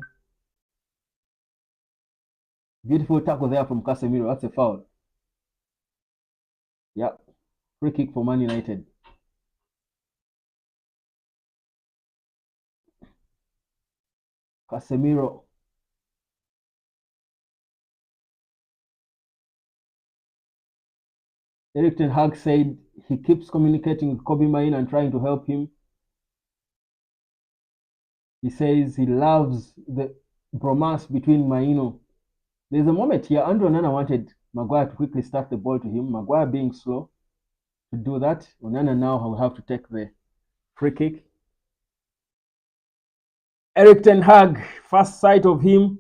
Beautiful tackle there from Casemiro. That's a foul. Yeah. Free kick for Man United. Casemiro. Erik Ten Hag said he keeps communicating with Kobe Main and trying to help him. He says he loves the bromance between Maino. There's a moment here, Andrew Onana wanted Maguire to quickly start the ball to him. Maguire being slow to do that. Onana now will have to take the free kick. Erik Ten Hag, first sight of him.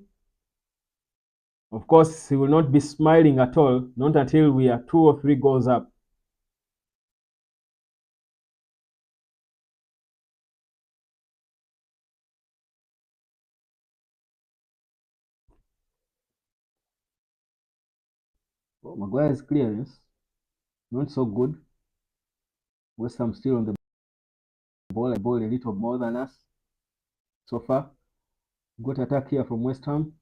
Of course, he will not be smiling at all, not until we are 2 or 3 goals up. Oh, Maguire's clearance, not so good. West Ham still on the ball a little more than us so far. Good attack here from West Ham.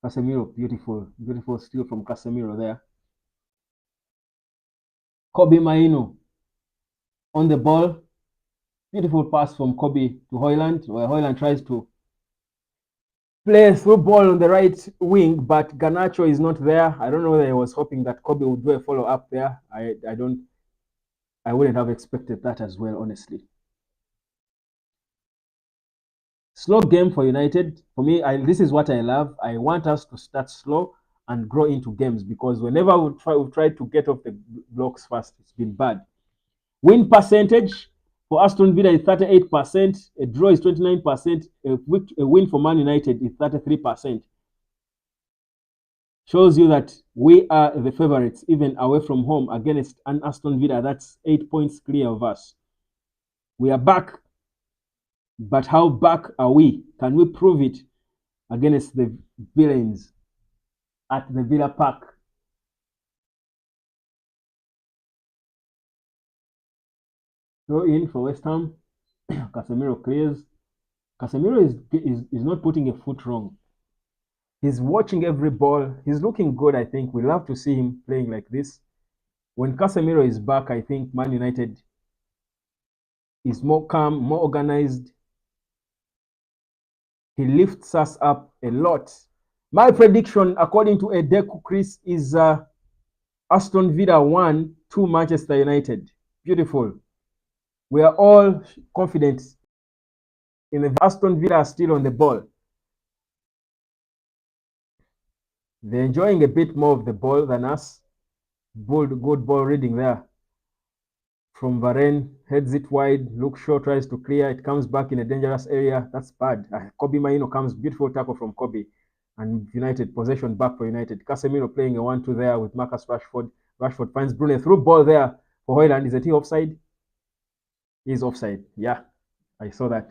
Casemiro, beautiful, beautiful steal from Casemiro there. Kobe Maino on the ball. Beautiful pass from Kobe to Højlund, where Højlund tries to play through ball on the right wing, but Garnacho is not there. I don't know whether he was hoping that Kobe would do a follow up there. I wouldn't have expected that as well, honestly. Slow game for United. For me, this is what I love. I want us to start slow and grow into games, because whenever we've tried to get off the blocks fast, it's been bad. Win percentage for Aston Villa is 38%. A draw is 29%. A win for Man United is 33%. Shows you that we are the favorites, even away from home against an Aston Villa that's 8 points clear of us. We are back. But how back are we? Can we prove it against the villains at the Villa Park? Throw in for West Ham. Casemiro clears. Casemiro is not putting a foot wrong. He's watching every ball. He's looking good, I think. We love to see him playing like this. When Casemiro is back, I think Man United is more calm, more organized. He lifts us up a lot. My prediction, according to Edeku Chris, is Aston Villa 1, 2 Manchester United. Beautiful. We are all confident in the Aston Villa are still on the ball. They're enjoying a bit more of the ball than us. Good ball reading there. From Varane, heads it wide. Luke Shaw tries to clear. It comes back in a dangerous area. That's bad. Kobe Maino comes. Beautiful tackle from Kobe. And United, possession back for United. Casemiro playing a 1-2 there with Marcus Rashford. Rashford finds Bruno. Through ball there for Højlund. Is it offside? He's offside. Yeah, I saw that.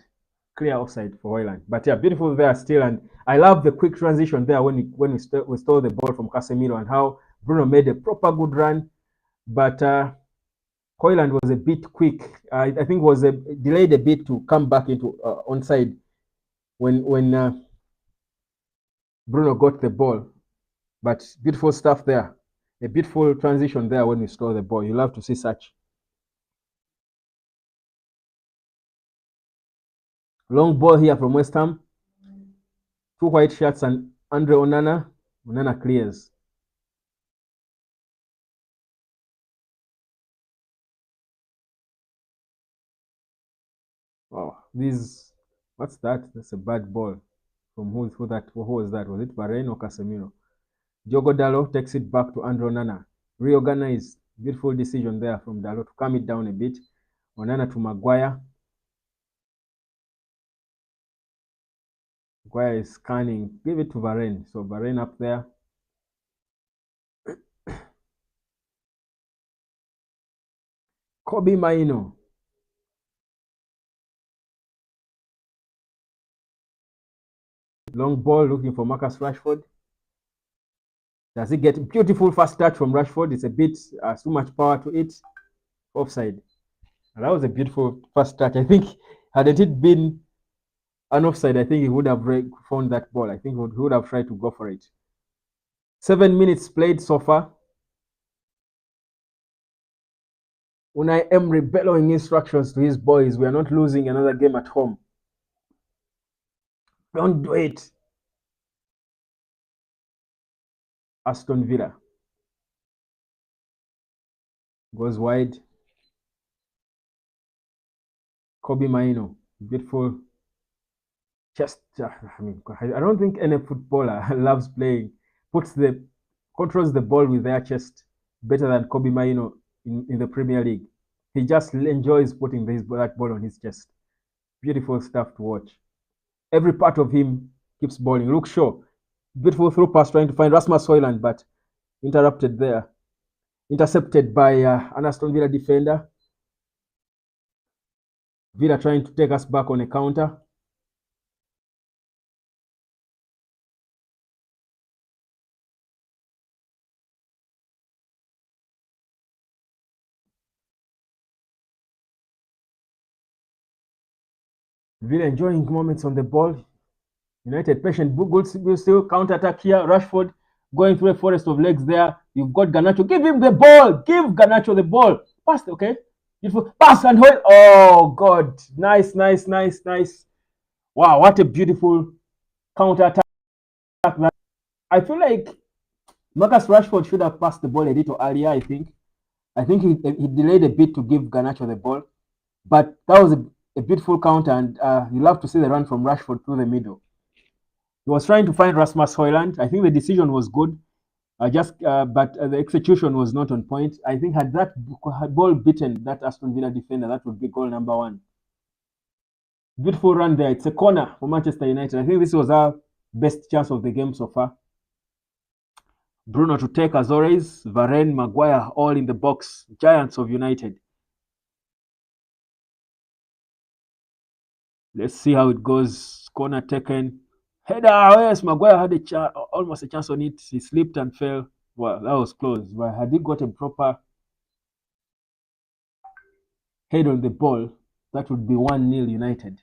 Clear offside for Højlund. But yeah, beautiful there still. And I love the quick transition there when we stole the ball from Casemiro and how Bruno made a proper good run. But Højlund was a bit quick. I think was delayed a bit to come back into onside when Bruno got the ball. But beautiful stuff there. A beautiful transition there when we stole the ball. You love to see such. Long ball here from West Ham. Two white shirts and Andre Onana. Onana clears. Oh, what's that? That's a bad ball. From who was that? Was it Varane or Casemiro? Diogo Dalot takes it back to Andre Onana. Reorganized. Beautiful decision there from Dalot to calm it down a bit. Onana to Maguire. Maguire is scanning. Give it to Varane. So Varane up there. Kobe Maino. Long ball looking for Marcus Rashford. Does he get beautiful fast touch from Rashford? It's a bit too much power to it. Offside. And that was a beautiful fast touch. I think hadn't it been an offside, I think he would have found that ball. I think he would have tried to go for it. 7 minutes played so far. Unai Emery bellowing instructions to his boys. We are not losing another game at home. Don't do it. Aston Villa goes wide. Kobe Maino, beautiful chest. I don't think any footballer loves playing, controls the ball with their chest better than Kobe Maino in the Premier League. He just enjoys putting that ball on his chest. Beautiful stuff to watch. Every part of him keeps balling. Luke Shaw, beautiful through pass trying to find Rasmus Højlund, but interrupted there. Intercepted by an Aston Villa defender. Villa trying to take us back on a counter. Villa enjoying moments on the ball. United patient, good still counter attack here. Rashford going through a forest of legs there. You've got Garnacho. Give him the ball. Give Garnacho the ball. Pass, okay? Beautiful pass and hold. Oh God, nice. Wow, what a beautiful counter attack. I feel like Marcus Rashford should have passed the ball a little earlier. I think he delayed a bit to give Garnacho the ball, but that was a beautiful counter, and you love to see the run from Rashford through the middle. He was trying to find Rasmus Højlund. I think the decision was good, but the execution was not on point. I think had ball beaten that Aston Villa defender, that would be goal number 1. Beautiful run there. It's a corner for Manchester United. I think this was our best chance of the game so far. Bruno to take Azores, Varane, Maguire, all in the box. Giants of United. Let's see how it goes. Corner taken. Header, yes, Maguire had almost a chance on it. He slipped and fell. Well, that was close. But had he got a proper head on the ball, that would be 1-0 United.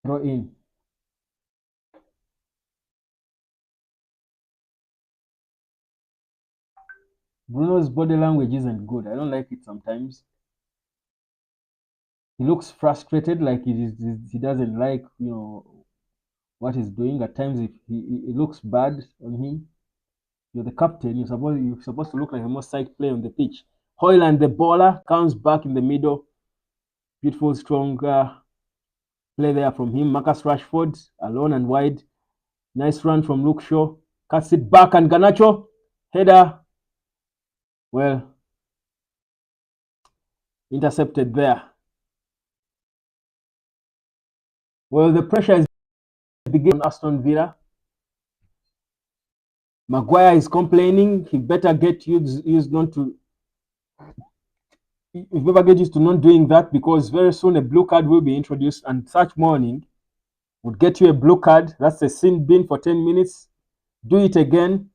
Throw in. Bruno's body language isn't good. I don't like it sometimes. He looks frustrated, like he doesn't like what he's doing. At times, if it looks bad on him. You're the captain. You're supposed to look like the most psyched player on the pitch. Højlund, the baller, comes back in the middle. Beautiful, strong play there from him. Marcus Rashford, alone and wide. Nice run from Luke Shaw. Cuts it back, and Garnacho, header. Well, intercepted there. Well, the pressure is beginning on Aston Villa. Maguire is complaining. He better get used not to. He better get used to not doing that, because very soon a blue card will be introduced, and such morning would get you a blue card. That's a sin bin for 10 minutes. Do it again,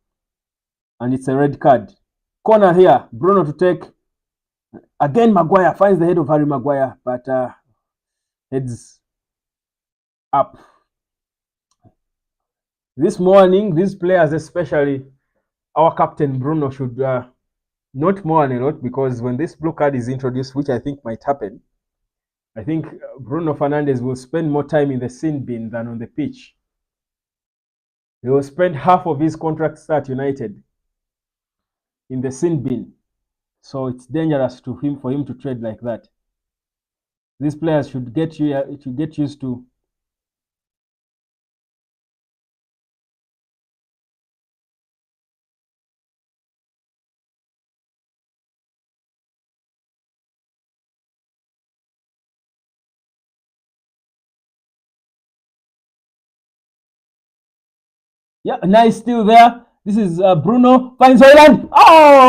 and it's a red card. Corner here, Bruno to take. Again, Maguire finds the head of Harry Maguire, but heads up. This morning, these players, especially our captain Bruno, should not mourn a lot, because when this blue card is introduced, which I think might happen, I think Bruno Fernandes will spend more time in the sin bin than on the pitch. He will spend half of his contract at United in the sin bin. So it's dangerous for him to trade like that. These players should get used to. Yeah, nice still there. This is Bruno finds Hoyland. Oh!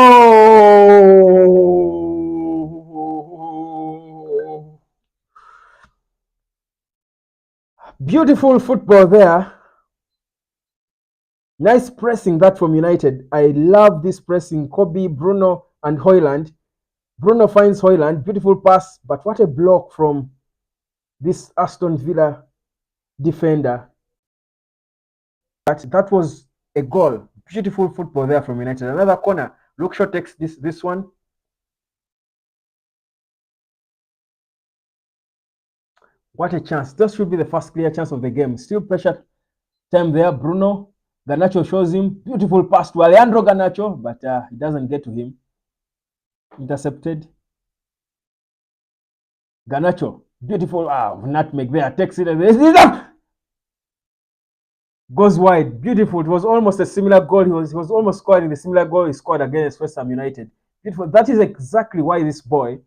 Beautiful football there. Nice pressing that from United. I love this pressing. Kobe, Bruno, and Hoyland. Bruno finds Hoyland. Beautiful pass, but what a block from this Aston Villa defender. That was a goal. Beautiful football there from United. Another corner. Luke Shaw takes this one. What a chance. This should be the first clear chance of the game. Still pressure time there. Bruno. Garnacho shows him. Beautiful pass to Alejandro Garnacho, but it doesn't get to him. Intercepted. Garnacho. Beautiful. Nutmeg there. Takes it. Goes wide. Beautiful. It was almost a similar goal. He was almost scoring the similar goal he scored against West Ham United. Beautiful. That is exactly why this boy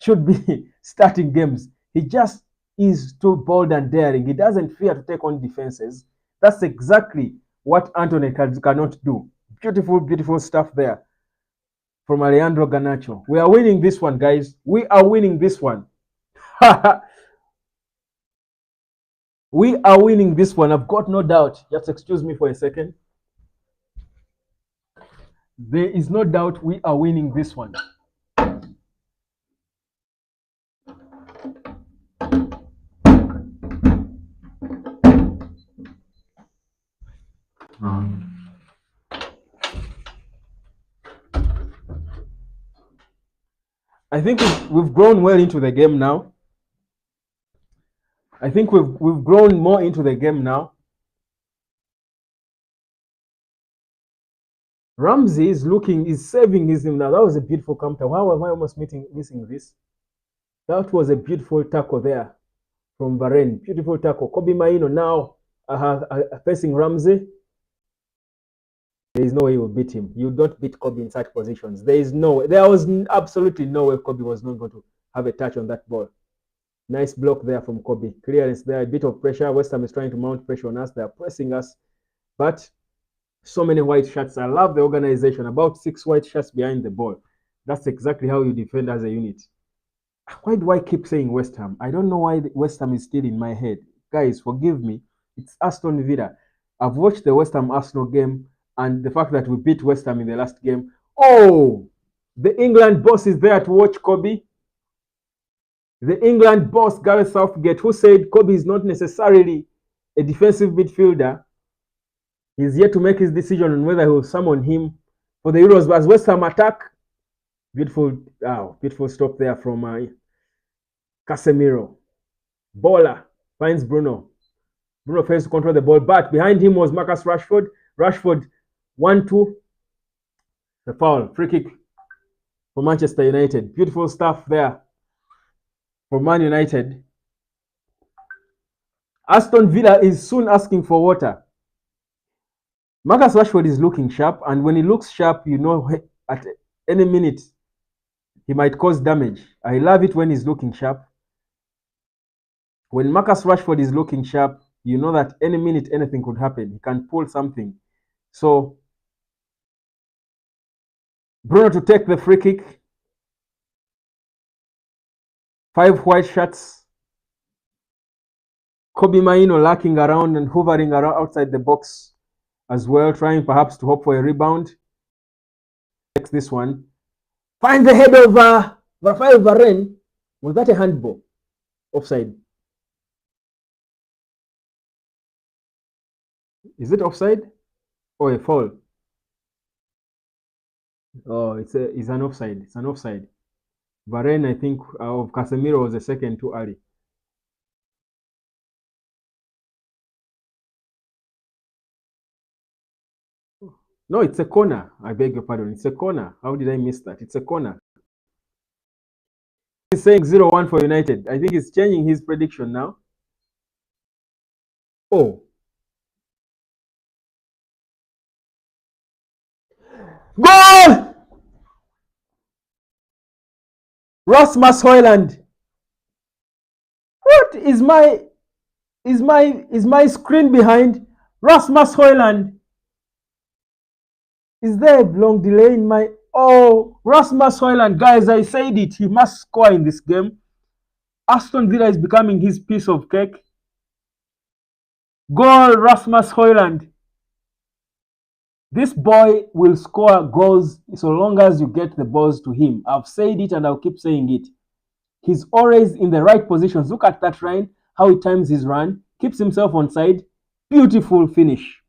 should be starting games. He just is too bold and daring. He doesn't fear to take on defenses. That's exactly what Anthony cannot do. Beautiful, beautiful stuff there from Alejandro Garnacho. We are winning this one, guys. We are winning this one. We are winning this one. I've got no doubt. Just excuse me for a second. There is no doubt we are winning this one. I think we've grown well into the game now. I think we've grown more into the game now. Ramsey is saving his team now. That was a beautiful counter. Why am I almost missing this? That was a beautiful tackle there from Varane. Beautiful tackle. Kobe Maino now facing Ramsey. There is no way you will beat him. You don't beat Kobe in such positions. There was absolutely no way Kobe was not going to have a touch on that ball. Nice block there from Kobe. Clearance there, a bit of pressure. West Ham is trying to mount pressure on us. They are pressing us, but so many white shirts. I love the organization. About 6 white shirts behind the ball. That's exactly how you defend as a unit. Why do I keep saying West Ham? I don't know why West Ham is still in my head. Guys, forgive me. It's Aston Villa. I've watched the West Ham Arsenal game, and the fact that we beat West Ham in the last game. Oh, the England boss is there to watch Kobe. The England boss, Gareth Southgate, who said Kobe is not necessarily a defensive midfielder. He's yet to make his decision on whether he will summon him for the Euros. As West Ham attack, beautiful stop there from Casemiro. Baller finds Bruno. Bruno fails to control the ball, but behind him was Marcus Rashford. Rashford 1-2. The foul, free kick for Manchester United. Beautiful stuff there for Man United. Aston Villa is soon asking for water. Marcus Rashford is looking sharp, and when he looks sharp, you know at any minute he might cause damage. I love it when he's looking sharp. When Marcus Rashford is looking sharp, you know that any minute anything could happen. He can pull something. So Bruno to take the free kick. 5 white shirts. Kobe Maino lurking around and hovering around outside the box as well, trying perhaps to hope for a rebound. Takes this one. Find the head of Rafael Varane. Was that a handball? Offside. Is it offside? Or a foul? Oh, it's an offside. It's an offside. Varane, I think, of Casemiro was a second too early. No, it's a corner. I beg your pardon. It's a corner. How did I miss that? It's a corner. He's saying 0-1 for United. I think he's changing his prediction now. Oh. Goal! Rasmus Højlund. What is my screen behind? Rasmus Højlund. Is there a long delay in my... Oh, Rasmus Højlund. Guys, I said it. He must score in this game. Aston Villa is becoming his piece of cake. Goal, Rasmus Højlund. This boy will score goals so long as you get the balls to him. I've said it and I'll keep saying it. He's always in the right positions. Look at that run, how he times his run, keeps himself on side. Beautiful finish.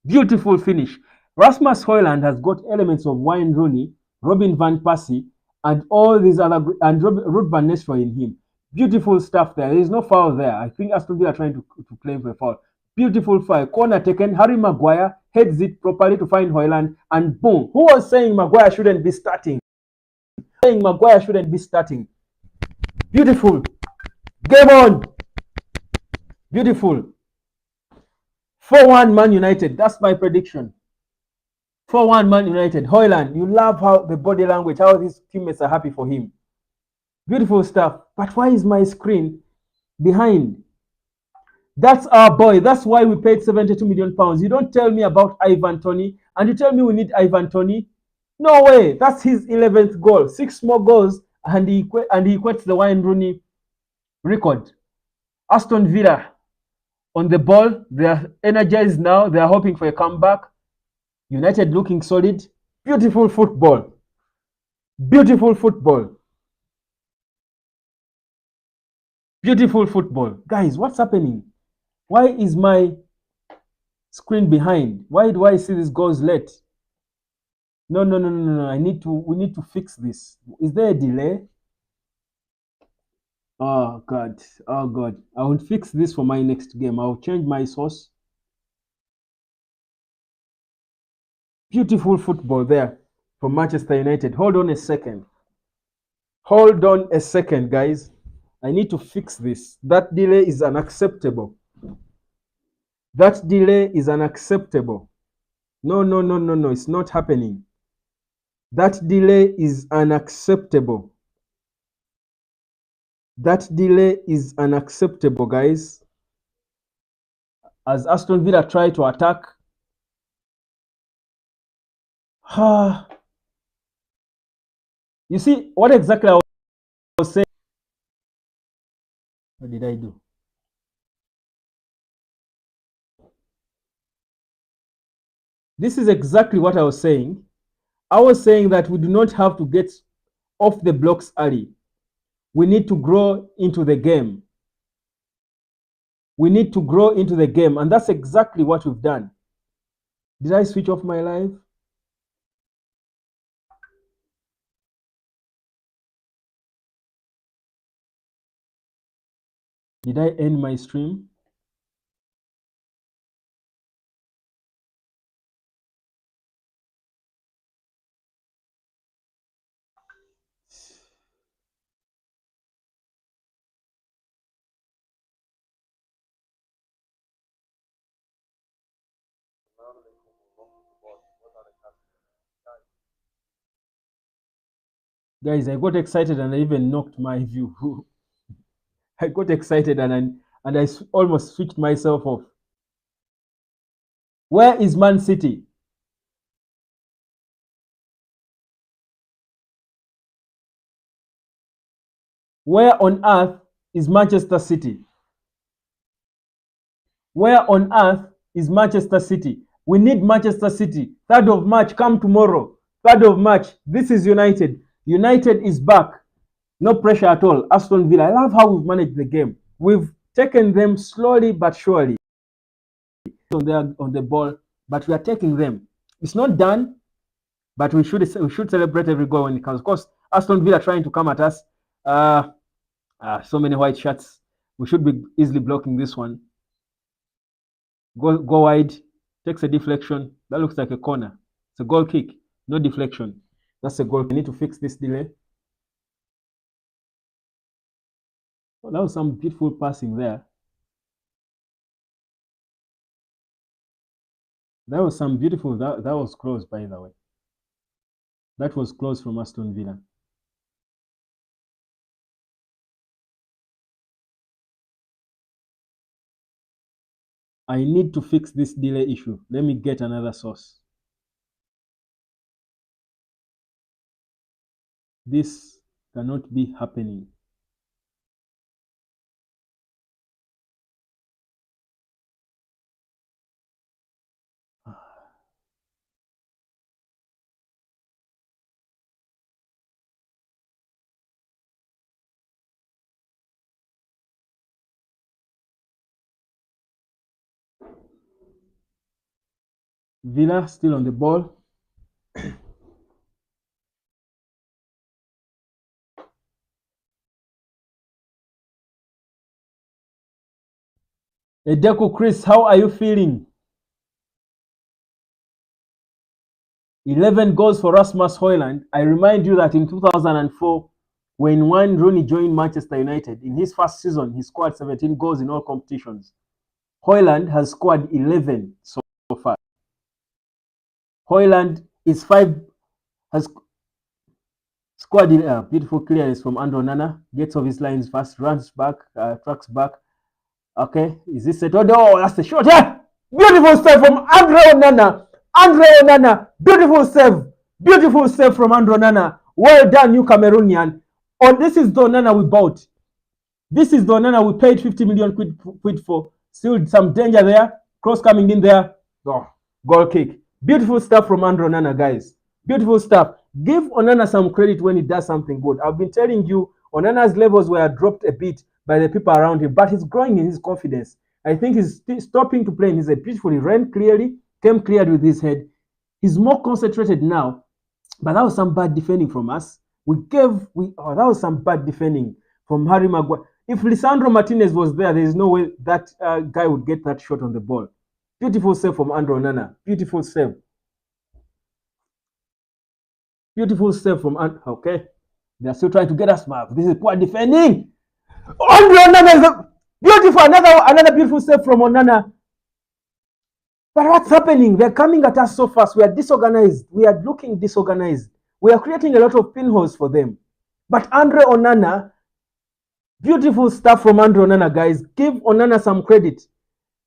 Beautiful finish. Rasmus Højlund has got elements of Wayne Rooney, Robin van Persie, and all these other, and Ruud van Nistelrooy in him. Beautiful stuff there. There is no foul there. I think Aston Villa are trying to claim for a foul. Beautiful foul. Corner taken. Harry Maguire heads it properly to find Højlund, and boom. Who was saying Maguire shouldn't be starting? Saying Maguire shouldn't be starting. Beautiful. Game on. Beautiful. 4-1 Man United. That's my prediction. 4-1 Man United. Højlund, you love how the body language, how his teammates are happy for him. Beautiful stuff. But why is my screen behind? That's our boy. That's why we paid £72 million. You don't tell me about Ivan Toney, and you tell me we need Ivan Toney. No way. That's his 11th goal. 6 more goals, and he equates the Wayne Rooney record. Aston Villa on the ball. They are energized now. They are hoping for a comeback. United looking solid. Beautiful football. Beautiful football. Beautiful football. Guys, what's happening? Why is my screen behind? Why do I see these goals late? No. We need to fix this. Is there a delay? Oh God. Oh God. I will fix this for my next game. I'll change my source. Beautiful football there from Manchester United. Hold on a second. Hold on a second, guys. I need to fix this. That delay is unacceptable. That delay is unacceptable. No. It's not happening. That delay is unacceptable. That delay is unacceptable, guys. As Aston Villa try to attack. You see, what exactly I was saying? What did I do? This is exactly what I was saying. I was saying that we do not have to get off the blocks early. We need to grow into the game. We need to grow into the game, and that's exactly what we've done. Did I switch off my live? Did I end my stream? Guys, I got excited and I even knocked my view. I got excited and and I almost switched myself off. Where is Man City? Where on earth is Manchester City? Where on earth is Manchester City? We need Manchester City. 3rd of March, come tomorrow. 3rd of March. This is United. United is back. No pressure at all. Aston Villa. I love how we've managed the game. We've taken them slowly but surely on the ball, but we are taking them. It's not done, but we should celebrate every goal when it comes. Of course, Aston Villa trying to come at us. So many white shirts. We should be easily blocking this one. Go wide, takes a deflection. That looks like a corner. It's a goal kick, no deflection. That's a goal. We need to fix this delay. Oh, that was some beautiful passing there. That was some beautiful. That was close, by the way. That was close from Aston Villa. I need to fix this delay issue. Let me get another source. This cannot be happening. Villa still on the ball. Edeku Chris, how are you feeling? 11 goals for Rasmus Højlund. I remind you that in 2004, when Wayne Rooney joined Manchester United, in his first season, he scored 17 goals in all competitions. Højlund has scored 11 so far. Højlund has scored a beautiful clearance from Andre Onana, gets off his lines fast, runs back, tracks back. Okay, is this it? Oh, that's the shot. Yeah, beautiful save from Andre Onana. Andre Onana, beautiful save from Andre Onana. Well done, you Cameroonian. Oh, this is the Onana we bought. This is the Onana we paid 50 million quid for. Still some danger there. Cross coming in there. Oh, goal kick. Beautiful stuff from Andre Onana, guys. Beautiful stuff. Give Onana some credit when he does something good. I've been telling you, Onana's levels were dropped a bit by the people around him, but he's growing in his confidence. I think he's stopping to play in his head. Beautifully ran clearly, came cleared with his head. He's more concentrated now, but that was some bad defending from us. That was some bad defending from Harry Maguire. If Lisandro Martinez was there is no way that guy would get that shot on the ball. Beautiful save from Andre Onana. Beautiful save. Beautiful save from okay. They are still trying to get us back. This is poor defending. Andre Onana is beautiful. Another beautiful save from Onana. But what's happening? They're coming at us so fast. We are disorganized. We are looking disorganized. We are creating a lot of pinholes for them. But Andre Onana, beautiful stuff from Andre Onana, guys. Give Onana some credit.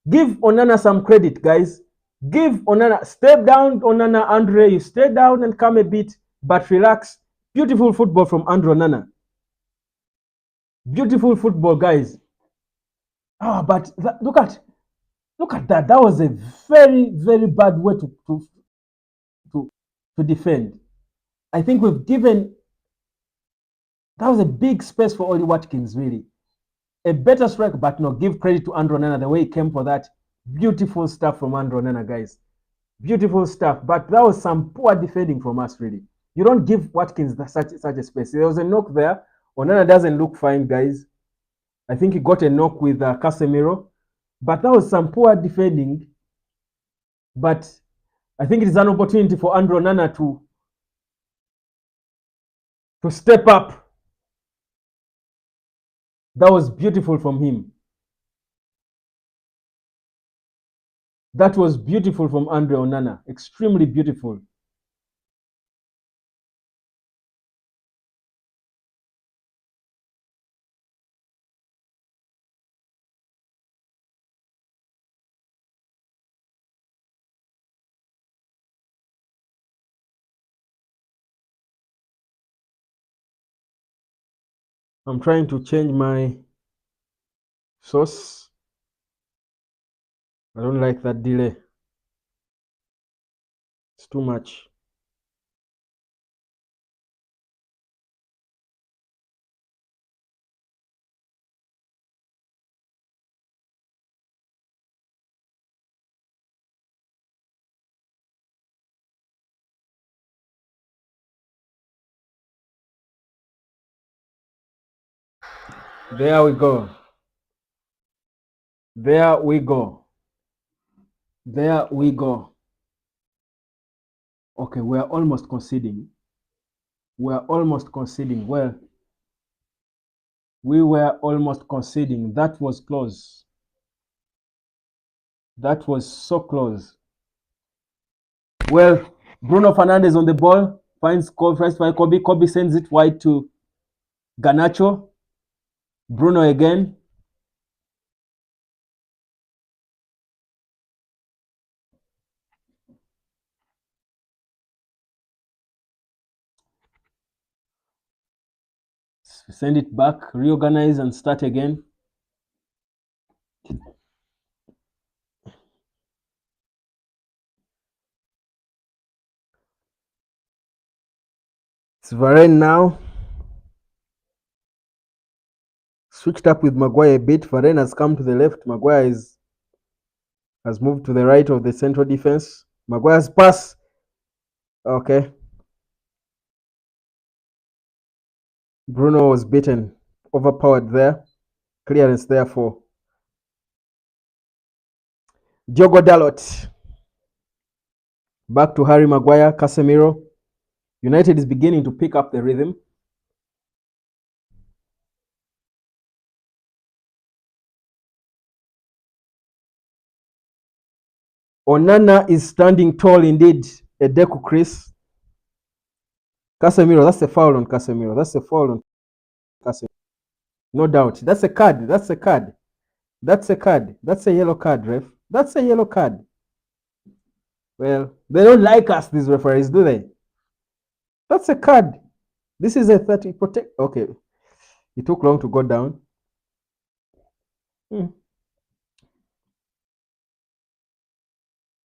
Give Onana some credit, guys. Give Onana. Step down, Onana, Andre. You stay down and come a bit, but relax. Beautiful football from Andre Onana. Beautiful football, guys. But look at that. That was a very, very bad way to defend. I think we've given. That was a big space for Ollie Watkins, really. A better strike, but no, give credit to Andre Onana the way he came for that. Beautiful stuff from Andre Onana, guys. Beautiful stuff. But that was some poor defending from us, really. You don't give Watkins such a space. There was a knock there. Onana doesn't look fine, guys. I think he got a knock with Casemiro. But that was some poor defending. But I think it is an opportunity for Andre Onana to step up. That was beautiful from him. That was beautiful from Andre Onana. Extremely beautiful. I'm trying to change my source. I don't like that delay. It's too much. There we go. There we go. There we go. Okay, we're almost conceding. We're almost conceding. Well, we were almost conceding. That was close. That was so close. Well, Bruno Fernandes on the ball. Finds Kobe. Kobe sends it wide to Garnacho. Bruno again. Send it back, reorganize and start again. It's Varane now. Switched up with Maguire a bit. Varane has come to the left. Maguire has moved to the right of the central defense. Maguire's pass. Okay. Bruno was beaten. Overpowered there. Clearance there for Diogo Dalot. Back to Harry Maguire. Casemiro. United is beginning to pick up the rhythm. Onana is standing tall indeed. A Deku Chris. Casemiro, that's a foul on Casemiro. That's a foul on Casemiro. No doubt. That's a card. That's a card. That's a card. That's a yellow card, ref. That's a yellow card. Well, they don't like us, these referees, do they? That's a card. This is a 30. Protect. Okay. It took long to go down.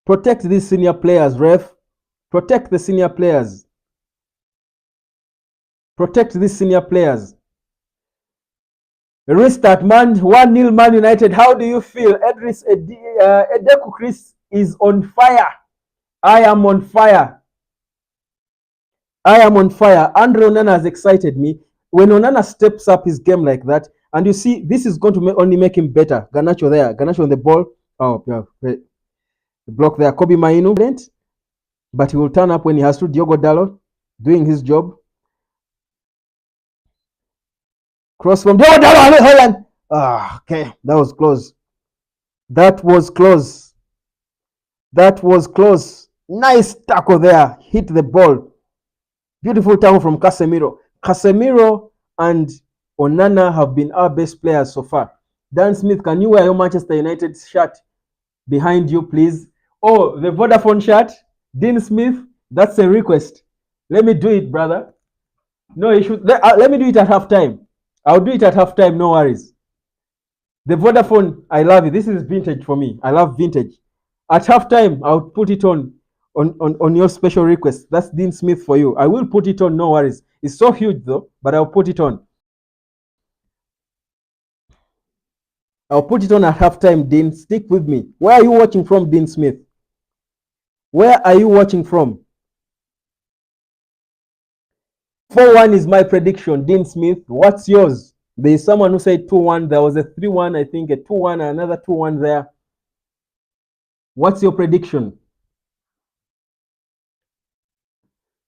Protect these senior players, ref. Protect the senior players. Protect these senior players. Restart, man. 1-0 Man United. How do you feel? Edeku Chris is on fire. I am on fire. I am on fire. Andre Onana has excited me. When Onana steps up his game like that, and you see, this is going to only make him better. Garnacho there. Garnacho on the ball. Oh, yeah. The block there. Kobe Mainu. But he will turn up when he has to. Diogo Dalot doing his job. Cross from Diogo Dalot. Holland. Okay. That was close. That was close. That was close. Nice tackle there. Hit the ball. Beautiful tackle from Casemiro. Casemiro and Onana have been our best players so far. Dan Smith, can you wear your Manchester United shirt behind you, please? Oh, the Vodafone shirt. Dean Smith, that's a request. Let me do it, brother. No issue. Let me do it at halftime. I'll do it at halftime, no worries. The Vodafone, I love it. This is vintage for me. I love vintage. At halftime, I'll put it on your special request. That's Dean Smith for you. I will put it on, no worries. It's so huge though, but I'll put it on. I'll put it on at halftime, Dean. Stick with me. Where are you watching from, Dean Smith? Where are you watching from? 4-1 is my prediction, Dean Smith. What's yours? There is someone who said 2-1. There was a 3-1, I think, a 2-1, another 2-1 there. What's your prediction?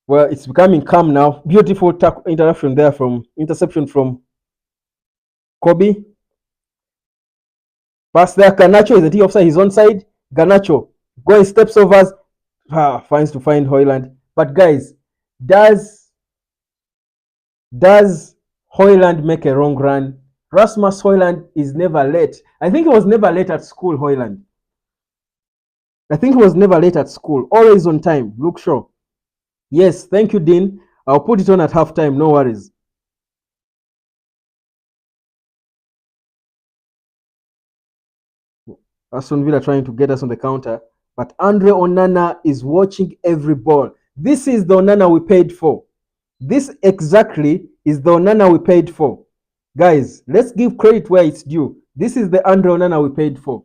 Well, it's becoming calm now. Beautiful interception there from Kobe. Pass there. Garnacho, is the T offside? He's onside. Garnacho going steps over. Finds to find Højlund. But guys, does Højlund make a wrong run? Rasmus Højlund is never late. I think he was never late at school, Højlund. I think he was never late at school. Always on time. Look sure. Yes, thank you, Dean. I'll put it on at halftime. No worries. Aston Villa trying to get us on the counter, but Andre Onana is watching every ball. This is the Onana we paid for. This exactly is the Onana we paid for. Guys, let's give credit where it's due. This is the Andre Onana we paid for.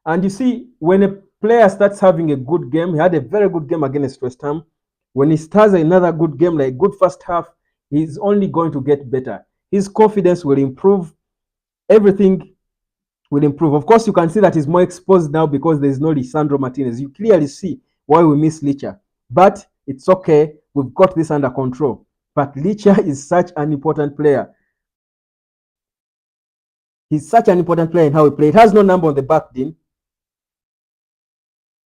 And you see, when a player starts having a good game, he had a very good game against West Ham. When he starts another good game, like good first half, he's only going to get better. His confidence will improve. Everything will improve. Of course, you can see that he's more exposed now because there's no Lisandro Martinez. You clearly see why we miss Licha. But it's okay. We've got this under control. But Licha is such an important player. He's such an important player in how he plays. It has no number on the back, Dean.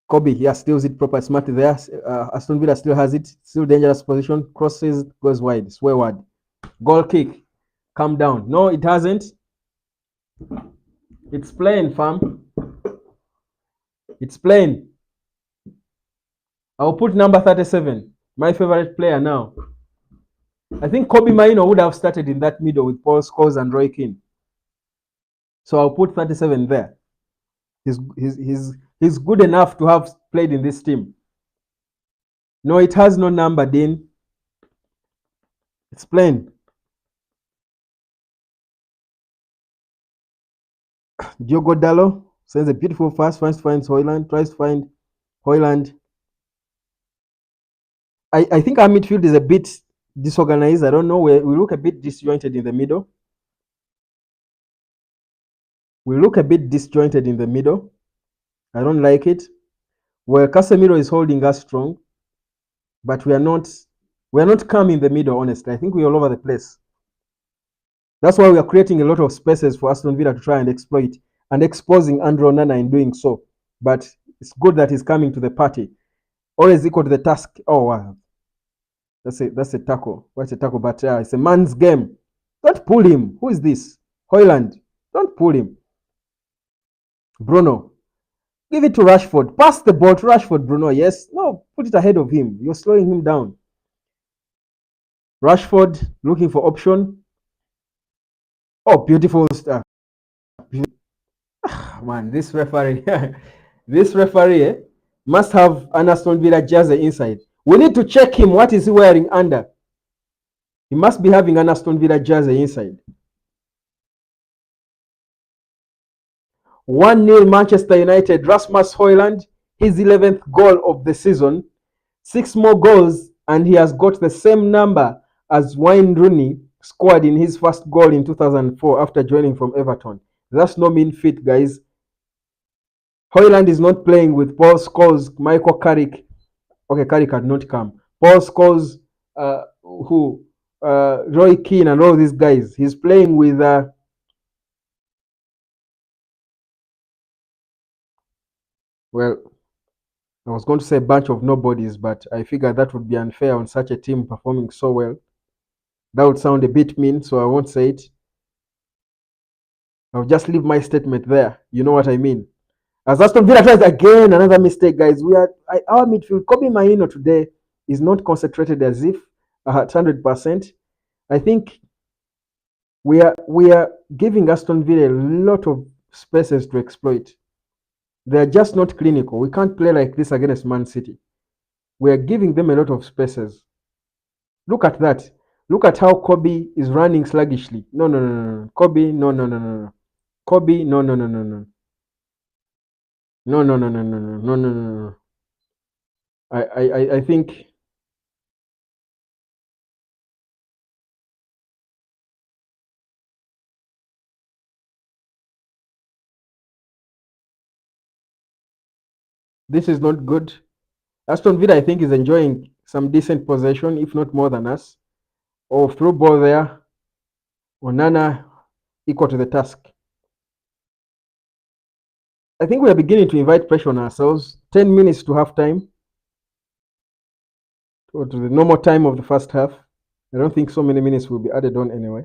Kobe, yeah, steals it proper, smart there. Aston Villa still has it. Still dangerous position. Crosses, goes wide. Swayward. Goal kick. Calm down. No, it hasn't. It's plain, fam. It's plain. I'll put number 37. My favorite player now. I think Kobe Maino would have started in that middle with Paul Scholes and Roy Keane. So I'll put 37 there. He's good enough to have played in this team. No, it has no number, Dean. It's plain. Diogo Dallo sends a beautiful pass, finds Hoyland, tries to find Hoyland. I think our midfield is a bit disorganized. I don't know. We look a bit disjointed in the middle. We look a bit disjointed in the middle. I don't like it. Well, Casemiro is holding us strong, but we are not calm in the middle, honestly. I think we're all over the place. That's why we are creating a lot of spaces for Aston Villa to try and exploit and exposing Andre Onana in doing so. But it's good that he's coming to the party. Always equal to the task. Oh, wow. That's a tackle. What's a tackle? But it's a man's game. Don't pull him. Who is this? Hoyland. Don't pull him. Bruno. Give it to Rashford. Pass the ball to Rashford, Bruno. Yes. No, put it ahead of him. You're slowing him down. Rashford looking for option. Oh, beautiful stuff. Man, this referee, this referee must have an Aston Villa jersey inside. We need to check him. What is he wearing under? He must be having an Aston Villa jersey inside. 1-0 Manchester United. Rasmus Højlund, his 11th goal of the season. 6 more goals, and he has got the same number as Wayne Rooney scored in his first goal in 2004 after joining from Everton. That's no mean feat, guys. Højlund is not playing with Paul Scholes, Michael Carrick. Okay, Carrick had not come. Paul Scholes, Roy Keane and all these guys. He's playing with well, I was going to say a bunch of nobodies, but I figured that would be unfair on such a team performing so well. That would sound a bit mean, so I won't say it. I'll just leave my statement there. You know what I mean. As Aston Villa tries again, another mistake, guys. Our midfield, Kobe Maino today is not concentrated as if at 100%. I think we are giving Aston Villa a lot of spaces to exploit. They're just not clinical. We can't play like this against Man City. We are giving them a lot of spaces. Look at that. Look at how Kobe is running sluggishly. No. Kobe, no. Kobe, no. No. I think this is not good. Aston Villa, I think, is enjoying some decent possession, if not more than us. Oh, through ball there. Onana equal to the task. I think we are beginning to invite pressure on ourselves. 10 minutes to half time. To the normal time of the first half. I don't think so many minutes will be added on anyway.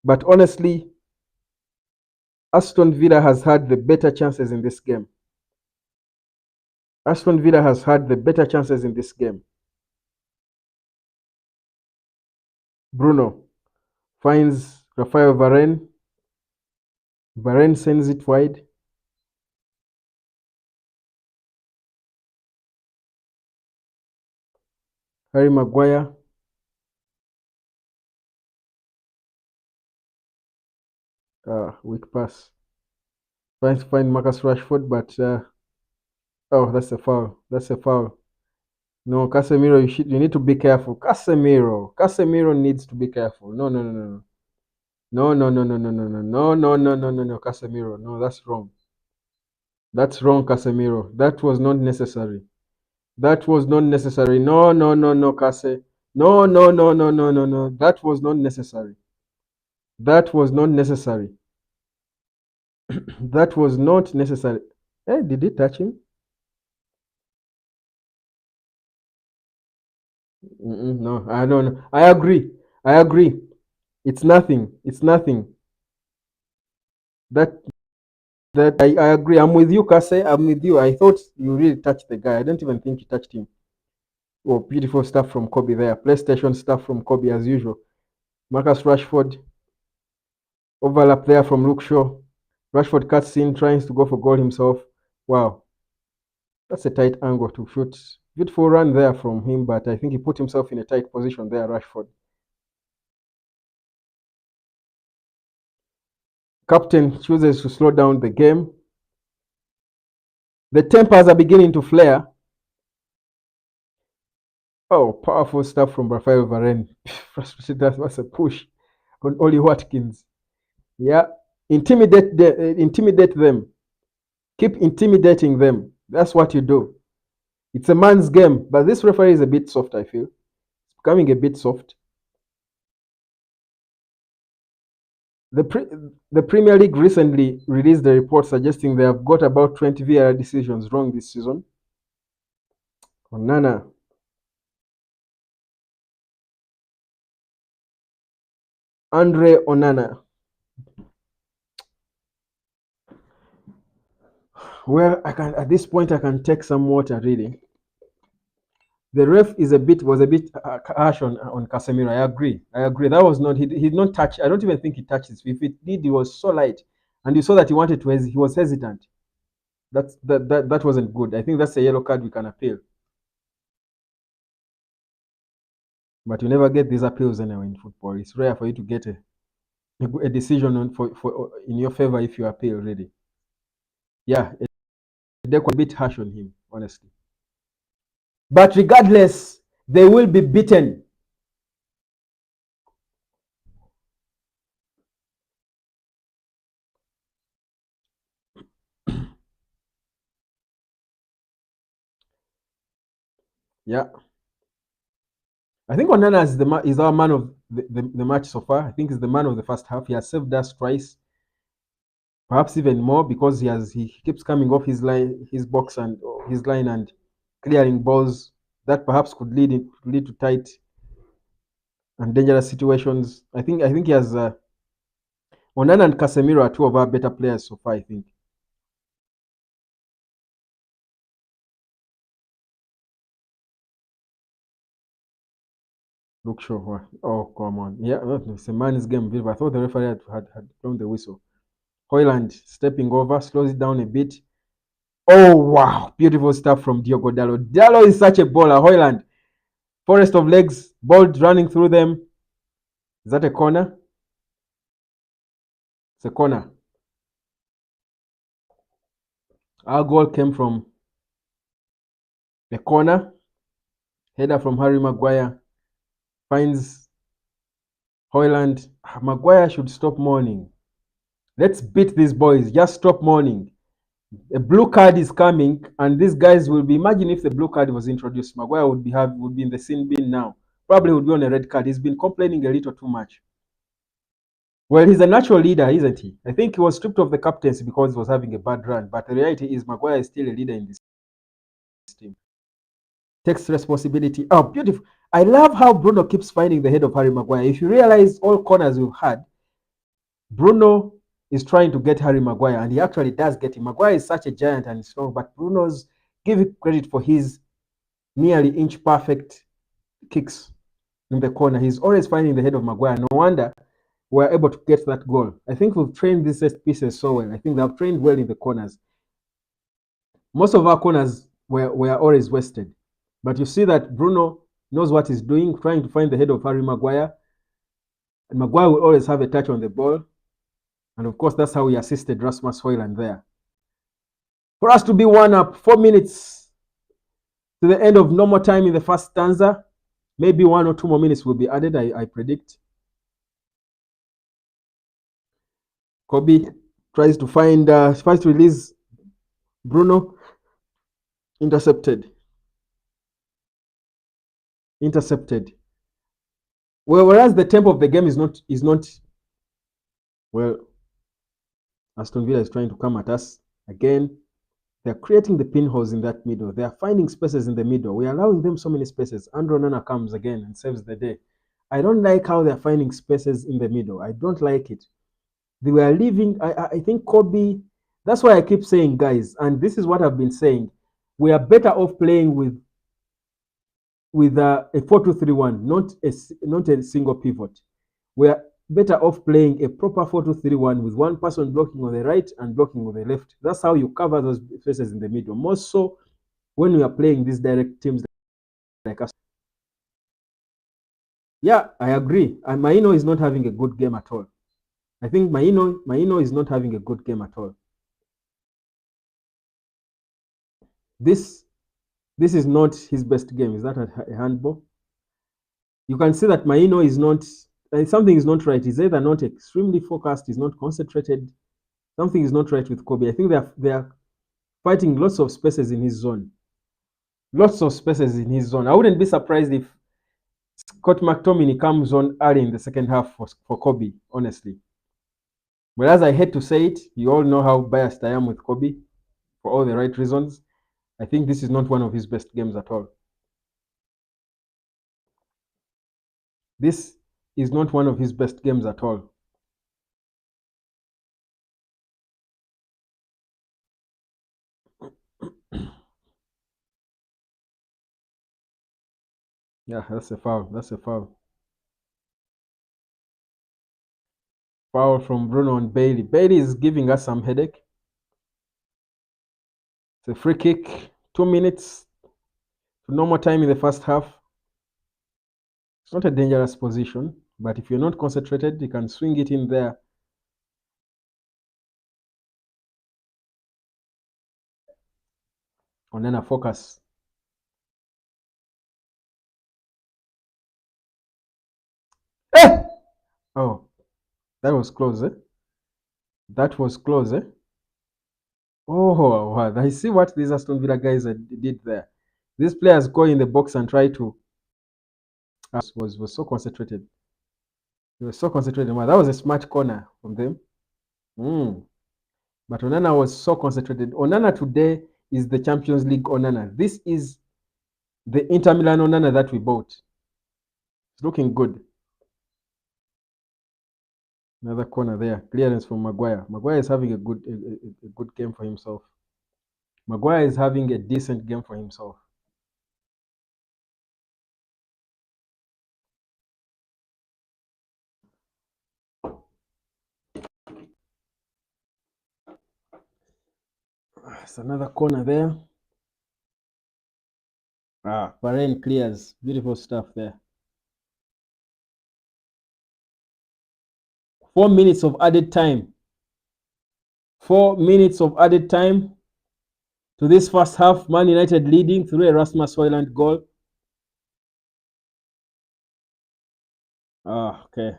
But honestly, Aston Villa has had the better chances in this game. Aston Villa has had the better chances in this game. Bruno finds Rafael Varane. Varane sends it wide. Harry Maguire. Weak pass. Trying to find Marcus Rashford, but oh, that's a foul. That's a foul. No, Casemiro, you need to be careful. Casemiro needs to be careful. No, no, no, no, no, no, no, no, no, no, no, no, no, no, no, no, no, Casemiro. No, that's wrong. That's wrong, Casemiro. That was not necessary. That was not necessary. No, no, no, no, Case. No, no, no, no, no, no, no. That was not necessary. That was not necessary. That was not necessary. Eh, did it touch him? No, I don't know. I agree. I agree. It's nothing. It's nothing. That I agree. I'm with you, Kase. I'm with you. I thought you really touched the guy. I don't even think you touched him. Oh, beautiful stuff from Kobe there. PlayStation stuff from Kobe as usual. Marcus Rashford. Overlap there from Luke Shaw. Rashford cuts in, trying to go for goal himself. Wow. That's a tight angle to shoot. Beautiful run there from him, but I think he put himself in a tight position there, Rashford. Captain chooses to slow down the game. The tempers are beginning to flare. Oh, powerful stuff from Rafael Varane. Frustrated, that was a push on Oli Watkins. Yeah, intimidate them. Keep intimidating them. That's what you do. It's a man's game, but this referee is a bit soft, I feel. It's becoming a bit soft. The Premier League recently released a report suggesting they have got about 20 VAR decisions wrong this season. Onana. Andre Onana. Well, at this point I can take some water really. The ref was a bit harsh on Casemiro. I agree. That was not he did not touch. I don't even think he touched his feet. If it did, he was so light, and you saw that he wanted to. He was hesitant. That wasn't good. I think that's a yellow card we can appeal. But you never get these appeals anyway in football. It's rare for you to get a decision for in your favor if you appeal. Really, yeah, they're a bit harsh on him, honestly. But regardless, they will be beaten. Yeah. I think Onana is our man of the match so far. I think he's the man of the first half. He has saved us twice, perhaps even more, because he keeps coming off his box and his line and clearing balls that perhaps could lead to tight and dangerous situations. I think he has Onana and Casemiro are two of our better players so far. I think. Look sure. Oh come on, yeah, it's a man's game. I thought the referee had blown the whistle. Hoyland stepping over, slows it down a bit. Oh, wow. Beautiful stuff from Diogo Dalot. Dalot is such a baller. Hoyland. Forest of legs. Ball running through them. Is that a corner? It's a corner. Our goal came from the corner. Header from Harry Maguire. Finds Hoyland. Maguire should stop mourning. Let's beat these boys. Just stop mourning. A blue card is coming, and these guys will be. Imagine if the blue card was introduced. Maguire would be in the sin bin now. Probably would be on a red card. He's been complaining a little too much. Well, he's a natural leader, isn't he? I think he was stripped of the captaincy because he was having a bad run. But the reality is, Maguire is still a leader in this team. Takes responsibility. Oh, beautiful. I love how Bruno keeps finding the head of Harry Maguire. If you realize all corners we've had, Bruno is trying to get Harry Maguire, and he actually does get him. Maguire is such a giant and strong, but Bruno's give him credit for his nearly inch perfect kicks in the corner. He's always finding the head of Maguire. No wonder were able to get that goal. I think we've trained these set pieces so well. I think they've trained well in the corners. Most of our corners were always wasted. But you see that Bruno knows what he's doing, trying to find the head of Harry Maguire. And Maguire will always have a touch on the ball. And of course, that's how he assisted Rasmus Højlund there. For us to be 1-up, 4 minutes to the end of normal time in the first stanza, maybe 1 or 2 more minutes will be added, I predict. Kobe tries to release Bruno. Intercepted. Well, whereas the tempo of the game is not well, Aston Villa is trying to come at us again. They're creating the pinholes in that middle. They are finding spaces in the middle. We're allowing them so many spaces. Andrew Onana comes again and saves the day. I don't like how they're finding spaces in the middle. I don't like it. They were leaving. I think Kobe. That's why I keep saying, guys, and this is what I've been saying. We are better off playing with a 4-2-3-1, not a single pivot. We are better off playing a proper 4-2-3-1 with one person blocking on the right and blocking on the left. That's how you cover those spaces in the middle. More so when we are playing these direct teams like us. Yeah, I agree. And Maino is not having a good game at all. I think Maino is not having a good game at all. This is not his best game. Is that a handball? You can see that Maino is not, something is not right. He's either not extremely focused, he's not concentrated. Something is not right with Kobe. I think they are fighting lots of spaces in his zone. Lots of spaces in his zone. I wouldn't be surprised if Scott McTominay comes on early in the second half for Kobe, honestly. Whereas I hate to say it, you all know how biased I am with Kobe for all the right reasons. I think this is not one of his best games at all. This is not one of his best games at all. Yeah, that's a foul. That's a foul. Foul from Bruno and Bailey. Bailey is giving us some headache. It's a free kick. 2 minutes to normal time in the first half. It's not a dangerous position, but if you're not concentrated, you can swing it in there. Onana, focus. Eh! Oh, that was close, eh? That was close, eh? Oh, wow. I see what these Aston Villa guys did there. These players go in the box and try to. Was so concentrated. They were so concentrated. Wow, that was a smart corner from them. Mm. But Onana was so concentrated. Onana today is the Champions League Onana. This is the Inter Milan Onana that we bought. It's looking good. Another corner there. Clearance from Maguire. Maguire is having a good game for himself. Maguire is having a decent game for himself. It's another corner there. Varane clears. Beautiful stuff there. 4 minutes of added time. 4 minutes of added time to this first half. Man United leading through a Rasmus Højlund goal. Okay.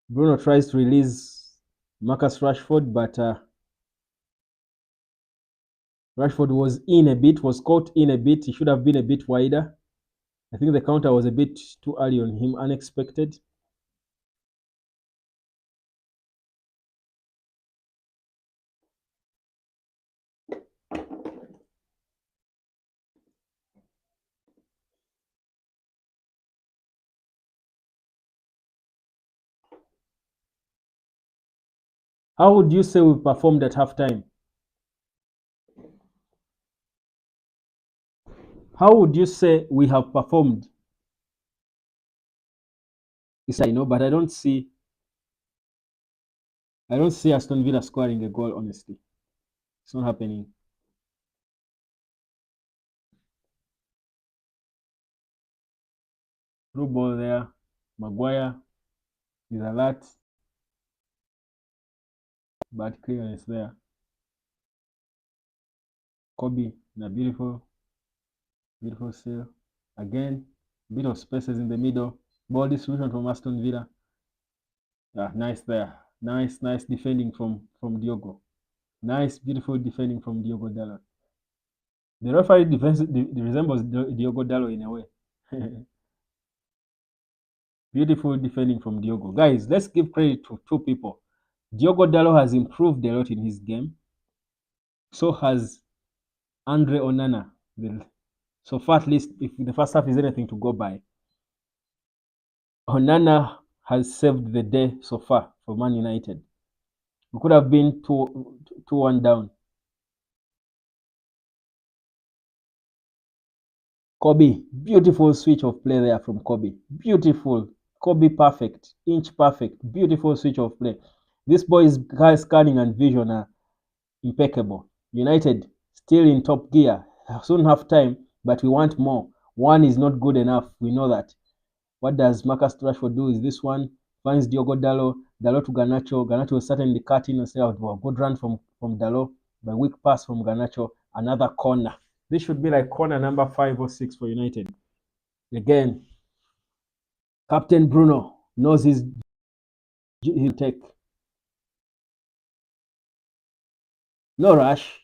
Bruno tries to release Marcus Rashford, but Rashford was caught in a bit. He should have been a bit wider. I think the counter was a bit too early on him, unexpected. How would you say we performed at halftime? How would you say we have performed? But I don't see I don't see Aston Villa scoring a goal, honestly. It's not happening. Through ball there. Maguire is alert. Bad clearance there. Kobe, a beautiful save. Again, bit of spaces in the middle. Ball distribution from Aston Villa. Ah, nice there. Nice defending from Diogo. Nice, beautiful defending from Diogo Dalot. The referee defense resembles Diogo Dalot in a way. Beautiful defending from Diogo. Guys, let's give credit to two people. Diogo Dalot has improved a lot in his game. So has Andre Onana. So far, at least, if the first half is anything to go by, Onana has saved the day so far for Man United. We could have been 2-1 down. Kobe, beautiful switch of play there from Kobe. Beautiful. Kobe perfect. Inch perfect. Beautiful switch of play. This boy's scanning and vision are impeccable. United still in top gear. Soon have time, but we want more. One is not good enough. We know that. What does Marcus Rashford do? Is this one finds Diogo Dalot, Dalot to Garnacho. Garnacho will certainly cut in and say, oh, good run from Dalot, but weak pass from Garnacho. Another corner. This should be like corner number 5 or 6 for United. Again, Captain Bruno knows his take. No rush.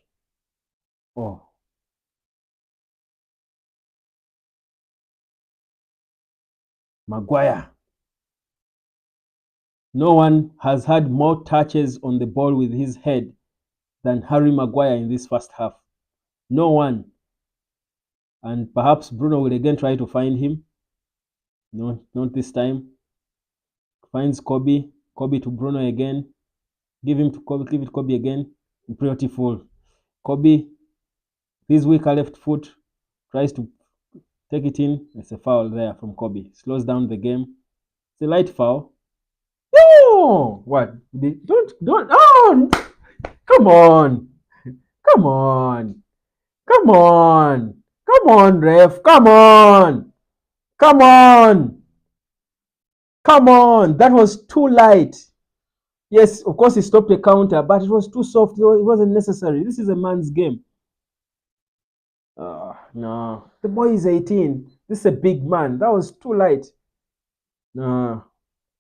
Oh. Maguire. No one has had more touches on the ball with his head than Harry Maguire in this first half. No one. And perhaps Bruno will again try to find him. No, not this time. Finds Kobe. Kobe to Bruno again. Give it to Kobe again. Beautiful. Kobe, his weaker left foot, tries to take it in. It's a foul there from Kobe. Slows down the game. It's a light foul. No! What? Don't. Oh! Come on. Come on. Come on. Come on, ref. Come on. Come on. Come on. That was too light. Yes, of course he stopped the counter, but it was too soft. It wasn't necessary. This is a man's game. No. The boy is 18. This is a big man. That was too light. No.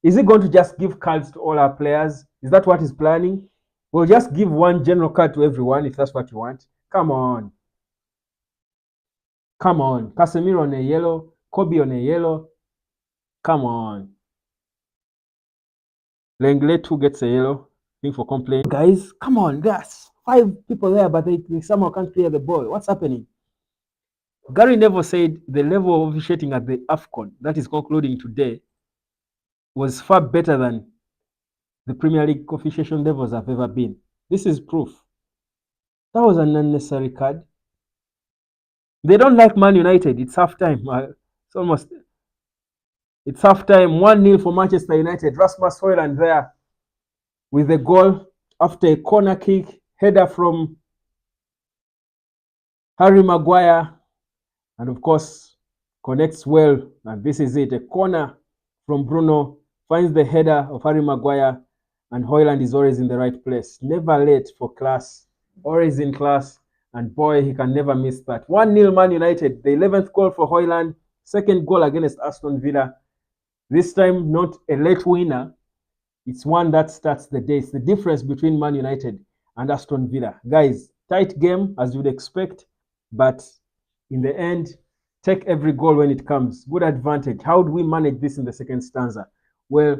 Is he going to just give cards to all our players? Is that what he's planning? We'll just give one general card to everyone if that's what you want. Come on. Come on. Casemiro on a yellow. Kobe on a yellow. Come on. Lenglet too gets a yellow. Thing for complaint. Guys, come on. There's 5 people there, but they somehow can't clear the ball. What's happening? Gary Neville said the level of officiating at the AFCON that is concluding today was far better than the Premier League officiation levels have ever been. This is proof. That was an unnecessary card. They don't like Man United. It's half time. It's half time. 1-0 for Manchester United. Rasmus Højlund there with the goal after a corner kick, header from Harry Maguire, and of course connects well. And this is it. A corner from Bruno finds the header of Harry Maguire, and Højlund is always in the right place. Never late for class. Always in class. And boy, he can never miss that. 1-0 Man United. The 11th goal for Højlund. Second goal against Aston Villa. This time, not a late winner. It's one that starts the day. It's the difference between Man United and Aston Villa. Guys, tight game as you'd expect. But in the end, take every goal when it comes. Good advantage. How do we manage this in the second stanza? Well,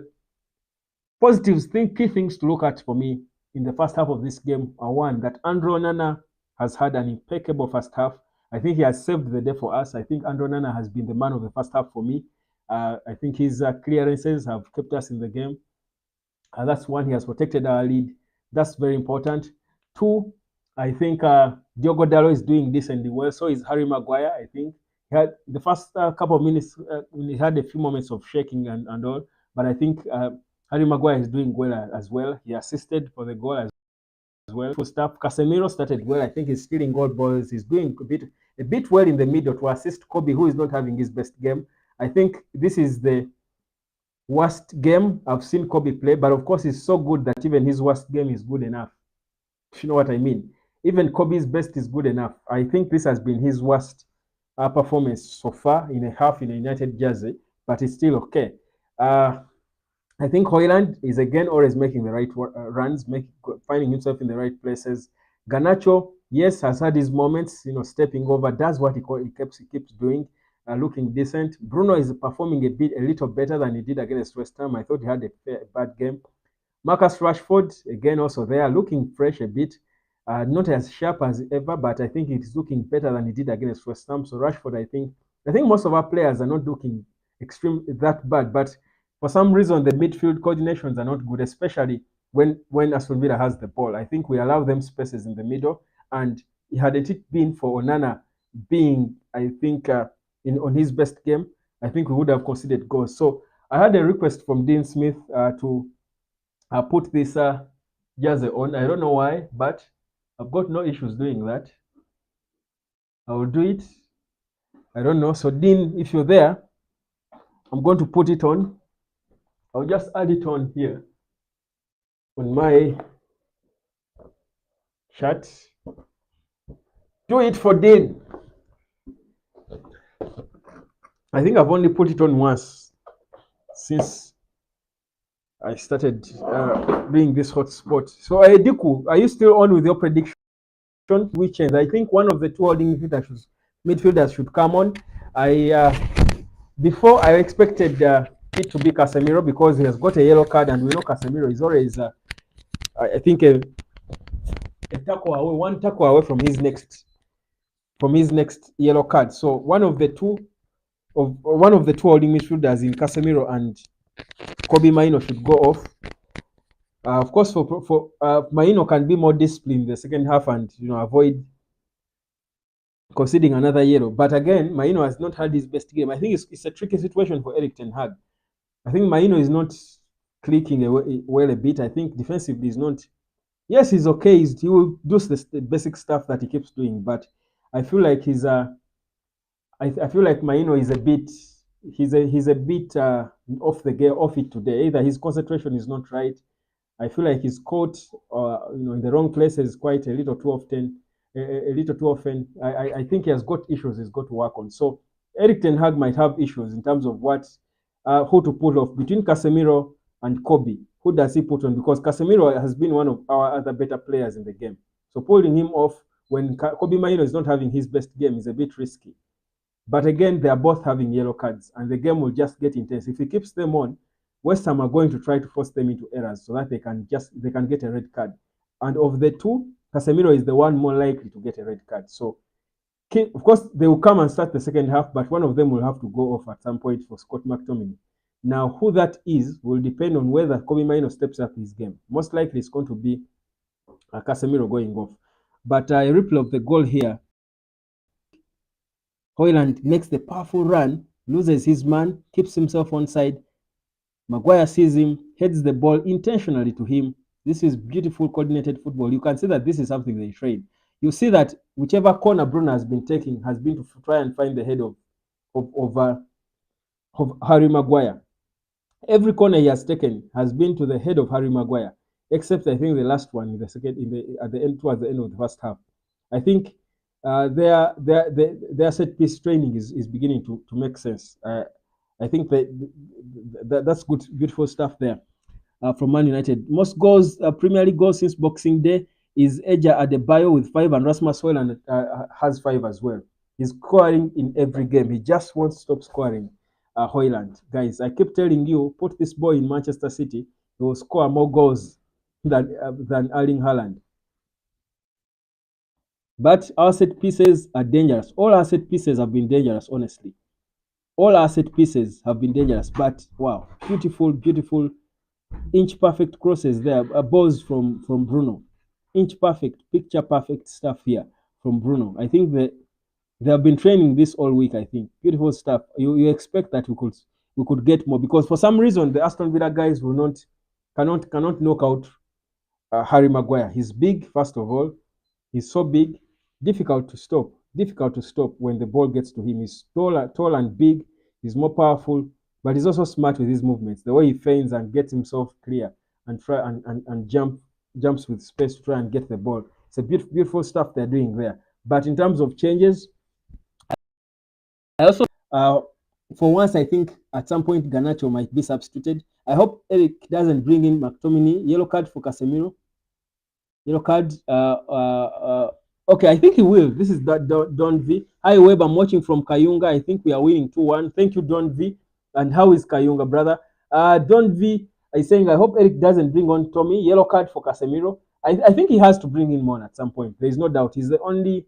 positives, key things to look at for me in the first half of this game are one, that Andre Onana has had an impeccable first half. I think he has saved the day for us. I think Andre Onana has been the man of the first half for me. I think his clearances have kept us in the game. That's one, he has protected our lead. That's very important. 2, I think Diogo Dalot is doing decently well. So is Harry Maguire. I think he had the first couple of minutes, he had a few moments of shaking and all. But I think Harry Maguire is doing well as well. He assisted for the goal as well. For stuff, Casemiro started well. I think he's stealing goal balls. He's doing a bit well in the middle to assist Kobe, who is not having his best game. I think this is the worst game I've seen Kobe play, but of course he's so good that even his worst game is good enough. If you know what I mean. Even Kobe's best is good enough. I think this has been his worst performance so far in a half in a United jersey, but it's still okay. I think Hoyland is again always making the right runs, finding himself in the right places. Garnacho, yes, has had his moments, stepping over, does what he keeps doing, looking decent. Bruno is performing a little better than he did against West Ham. I thought he had a bad game. Marcus Rashford, again, also there, looking fresh a bit. Not as sharp as ever, but I think it's looking better than he did against West Ham. So Rashford, I think most of our players are not looking that bad, but for some reason the midfield coordinations are not good, especially when Aston Villa has the ball. I think we allow them spaces in the middle, and hadn't it been for Onana being, I think, on his best game, I think we would have conceded goals. So I had a request from Dean Smith to put this jersey on. I don't know why, but I've got no issues doing that. I will do it. I don't know. So Dean, if you're there, I'm going to put it on. I'll just add it on here on my shirt. Do it for Dean. I think I've only put it on once since I started doing this hotspot. So Ediku, are you still on with your prediction? Which ends? I think one of the two holding midfielders should come on. Before I expected it to be Casemiro because he has got a yellow card, and we know Casemiro is always, I think, one tackle away from his next yellow card. So one of the two holding midfielders in Casemiro and Kobe Maino should go off. Of course, for Maino can be more disciplined in the second half and avoid conceding another yellow. But again, Maino has not had his best game. I think it's a tricky situation for Erik ten Hag. I think Maino is not clicking well a bit. I think defensively is not. Yes, he's okay. He will do the basic stuff that he keeps doing, but I feel like I feel like Maino is a bit. He's a bit off it today. Either his concentration is not right. I feel like he's caught in the wrong places quite a little too often. I think he has got issues he's got to work on. So Erik ten Hag might have issues in terms of who to pull off between Casemiro and Kobe. Who does he put on? Because Casemiro has been one of our other better players in the game. So pulling him off when Kobe Maino is not having his best game is a bit risky. But again, they are both having yellow cards, and the game will just get intense. If he keeps them on, West Ham are going to try to force them into errors so that they can get a red card. And of the two, Casemiro is the one more likely to get a red card. So, of course, they will come and start the second half, but one of them will have to go off at some point for Scott McTominay. Now, who that is will depend on whether Kobe Maino steps up his game. Most likely, it's going to be Casemiro going off. But a replay of the goal here. Hoyland makes the powerful run, loses his man, keeps himself onside. Maguire sees him, heads the ball intentionally to him. This is beautiful coordinated football. You can see that this is something they train. You see that whichever corner Bruno has been taking has been to try and find the head of Harry Maguire. Every corner he has taken has been to the head of Harry Maguire, except I think the last one towards the end of the first half. I think their set piece training is beginning to make sense. I think that's good, beautiful stuff there from Man United. Most goals, Premier League goals since Boxing Day is Eja Adebayo with 5, and Rasmus Højlund has 5 as well. He's scoring in every game. He just won't stop scoring. Højlund, guys, I keep telling you, put this boy in Manchester City, he will score more goals than Erling Haaland. But our set pieces are dangerous. All our set pieces have been dangerous, honestly. All our set pieces have been dangerous. But wow, beautiful, beautiful, inch perfect crosses there. Balls from Bruno. Inch perfect, picture perfect stuff here from Bruno. I think they have been training this all week. I think beautiful stuff. You expect that we could get more, because for some reason the Aston Villa guys will not cannot knock out Harry Maguire. He's big, first of all. He's so big, difficult to stop. Difficult to stop when the ball gets to him. He's tall and big. He's more powerful, but he's also smart with his movements. The way he feigns and gets himself clear and try and jumps with space to try and get the ball. It's a beautiful stuff they're doing there. But in terms of changes, I also for once I think at some point Garnacho might be substituted. I hope Eric doesn't bring in McTominay. Yellow card for Casemiro. Yellow card. Okay, I think he will. This is Don V. Hi, Web. I'm watching from Kayunga. I think we are winning 2-1. Thank you, Don V. And how is Kayunga, brother? Don V is saying, I hope Eric doesn't bring on Tommy. Yellow card for Casemiro. I think he has to bring in Mon at some point. There is no doubt. He's the only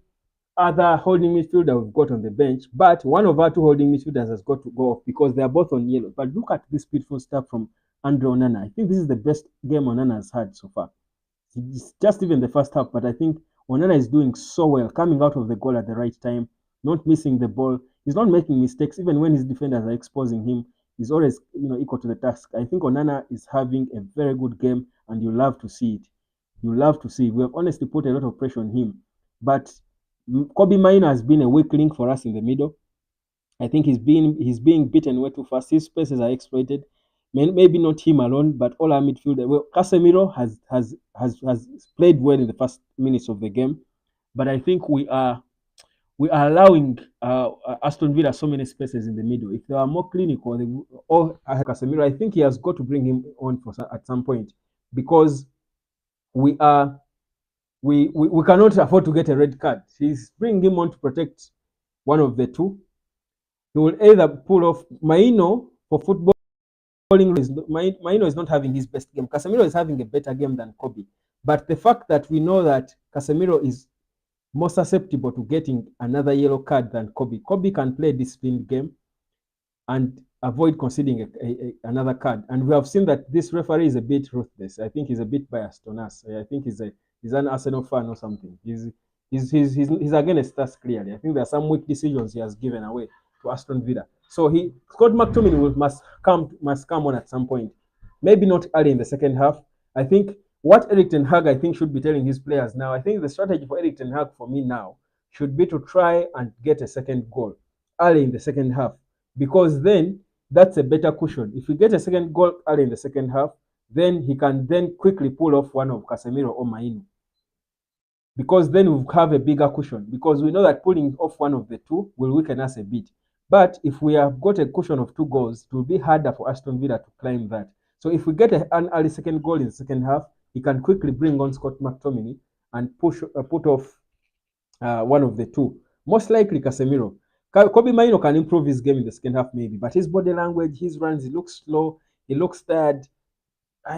other holding midfielder we've got on the bench. But one of our two holding midfielders has got to go off because they are both on yellow. But look at this beautiful stuff from Andre Onana. I think this is the best game Onana has had so far. It's just even the first half, but I think Onana is doing so well, coming out of the goal at the right time, not missing the ball. He's not making mistakes, even when his defenders are exposing him. He's always, equal to the task. I think Onana is having a very good game, and you love to see it. You love to see it. We have honestly put a lot of pressure on him, but Kobe Mino has been a weak link for us in the middle. I think he's being beaten way too fast. His spaces are exploited. Maybe not him alone, but all our midfielders. Well, Casemiro has played well in the first minutes of the game, but I think we are allowing Aston Villa so many spaces in the middle. If they are more clinical, or Casemiro, I think he has got to bring him on at some point because we cannot afford to get a red card. He's bringing him on to protect one of the two. He will either pull off Maino for football. Maino is not having his best game. Casemiro is having a better game than Kobe. But the fact that we know that Casemiro is more susceptible to getting another yellow card than Kobe. Kobe can play a disciplined game and avoid conceding another card. And we have seen that this referee is a bit ruthless. I think he's a bit biased on us. I think he's an Arsenal fan or something. He's against us clearly. I think there are some weak decisions he has given away to Aston Villa. So Scott McTominay must come on at some point. Maybe not early in the second half. I think what Eric Ten Hag should be telling his players now. I think the strategy for Eric Ten Hag for me now should be to try and get a second goal early in the second half, because then that's a better cushion. If we get a second goal early in the second half, then he can then quickly pull off one of Casemiro or Maino, because then we'll have a bigger cushion, because we know that pulling off one of the two will weaken us a bit. But if we have got a cushion of 2 goals, it will be harder for Aston Villa to climb that. So if we get an early second goal in the second half, he can quickly bring on Scott McTominay and put off one of the two. Most likely Casemiro. Kobe Maino can improve his game in the second half maybe, but his body language, his runs, he looks slow, he looks tired.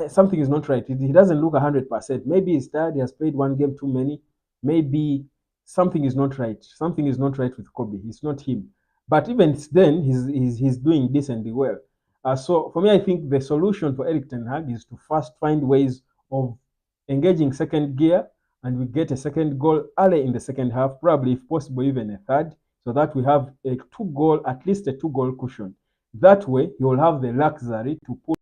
Something is not right. He doesn't look 100%. Maybe he's tired, he has played one game too many. Maybe something is not right. Something is not right with Kobe. It's not him. But even then, he's doing decently well. So for me, I think the solution for Eric Ten Hag is to first find ways of engaging second gear, and we get a second goal early in the second half, probably if possible even a third, so that we have at least a 2-goal cushion. That way, he will have the luxury to pull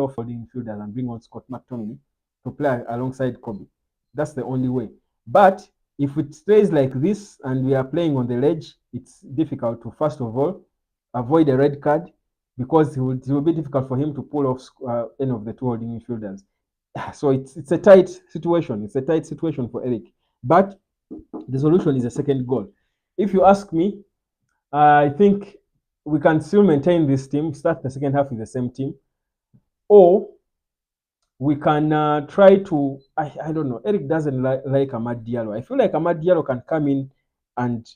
off the infielders and bring on Scott McTominay to play alongside Kobe. That's the only way. But if it stays like this and we are playing on the ledge, it's difficult to, first of all, avoid a red card, because it will be difficult for him to pull off any of the 2 holding midfielders. So it's a tight situation. It's a tight situation for Eric. But the solution is a second goal. If you ask me, I think we can still maintain this team, start the second half with the same team, or we can try to, I don't know, Eric doesn't like Amad Diallo. I feel like Amad Diallo can come in and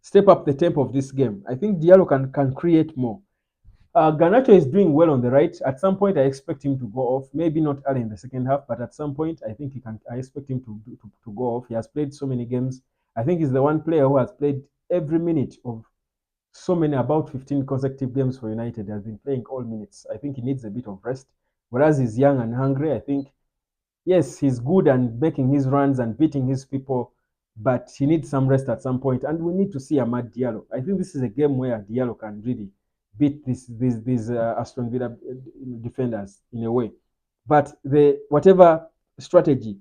step up the tempo of this game. I think Diallo can create more. Garnacho is doing well on the right. At some point, I expect him to go off. Maybe not early in the second half, but at some point, I think I expect him to go off. He has played so many games. I think he's the one player who has played every minute of about 15 consecutive games for United. He has been playing all minutes. I think he needs a bit of rest. Whereas he's young and hungry, I think, yes, he's good and making his runs and beating his people, but he needs some rest at some point. And we need to see Amad Diallo. I think this is a game where Diallo can really beat these Aston Villa defenders in a way. But the whatever strategy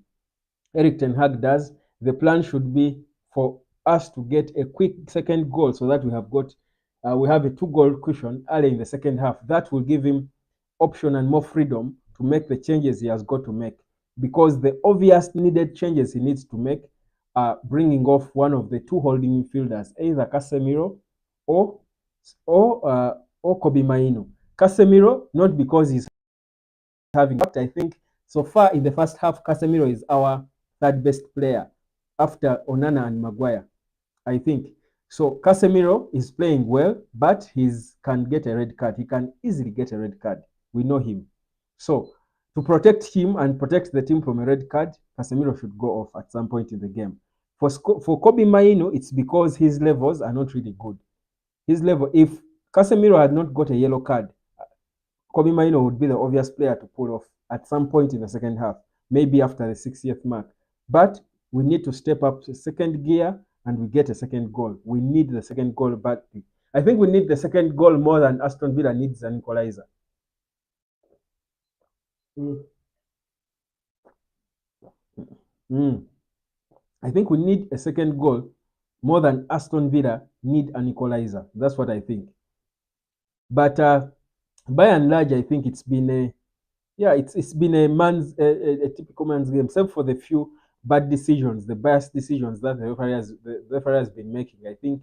Eric Ten Hag does, the plan should be for us to get a quick second goal so that we have a 2 goal cushion early in the second half. That will give him option and more freedom to make the changes he has got to make, because the obvious needed changes he needs to make are bringing off one of the 2 holding midfielders, either Casemiro or Kobe Maino. Casemiro, not because he's having, but I think so far in the first half, Casemiro is our third best player after Onana and Maguire, I think. So Casemiro is playing well, but he can get a red card. He can easily get a red card. We know him. So to protect him and protect the team from a red card, Casemiro should go off at some point in the game. For Kobe Maino, it's because his levels are not really good. His level, if Casemiro had not got a yellow card, Kobe Maino would be the obvious player to pull off at some point in the second half, maybe after the 60th mark. But we need to step up to second gear and we get a second goal. We need the second goal badly. I think we need the second goal more than Aston Villa needs an equalizer. Mm. Mm. I think we need a second goal more than Aston Villa need an equalizer. That's what I think. But by and large, I think it's been it's been a typical man's game, except for the few bad decisions, the biased decisions that the referee has been making. I think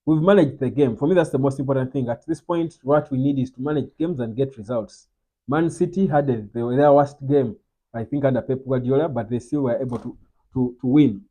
we've managed the game. For me, that's the most important thing. At this point, what we need is to manage games and get results. Man City had their worst game, I think, under Pep Guardiola, but they still were able to win.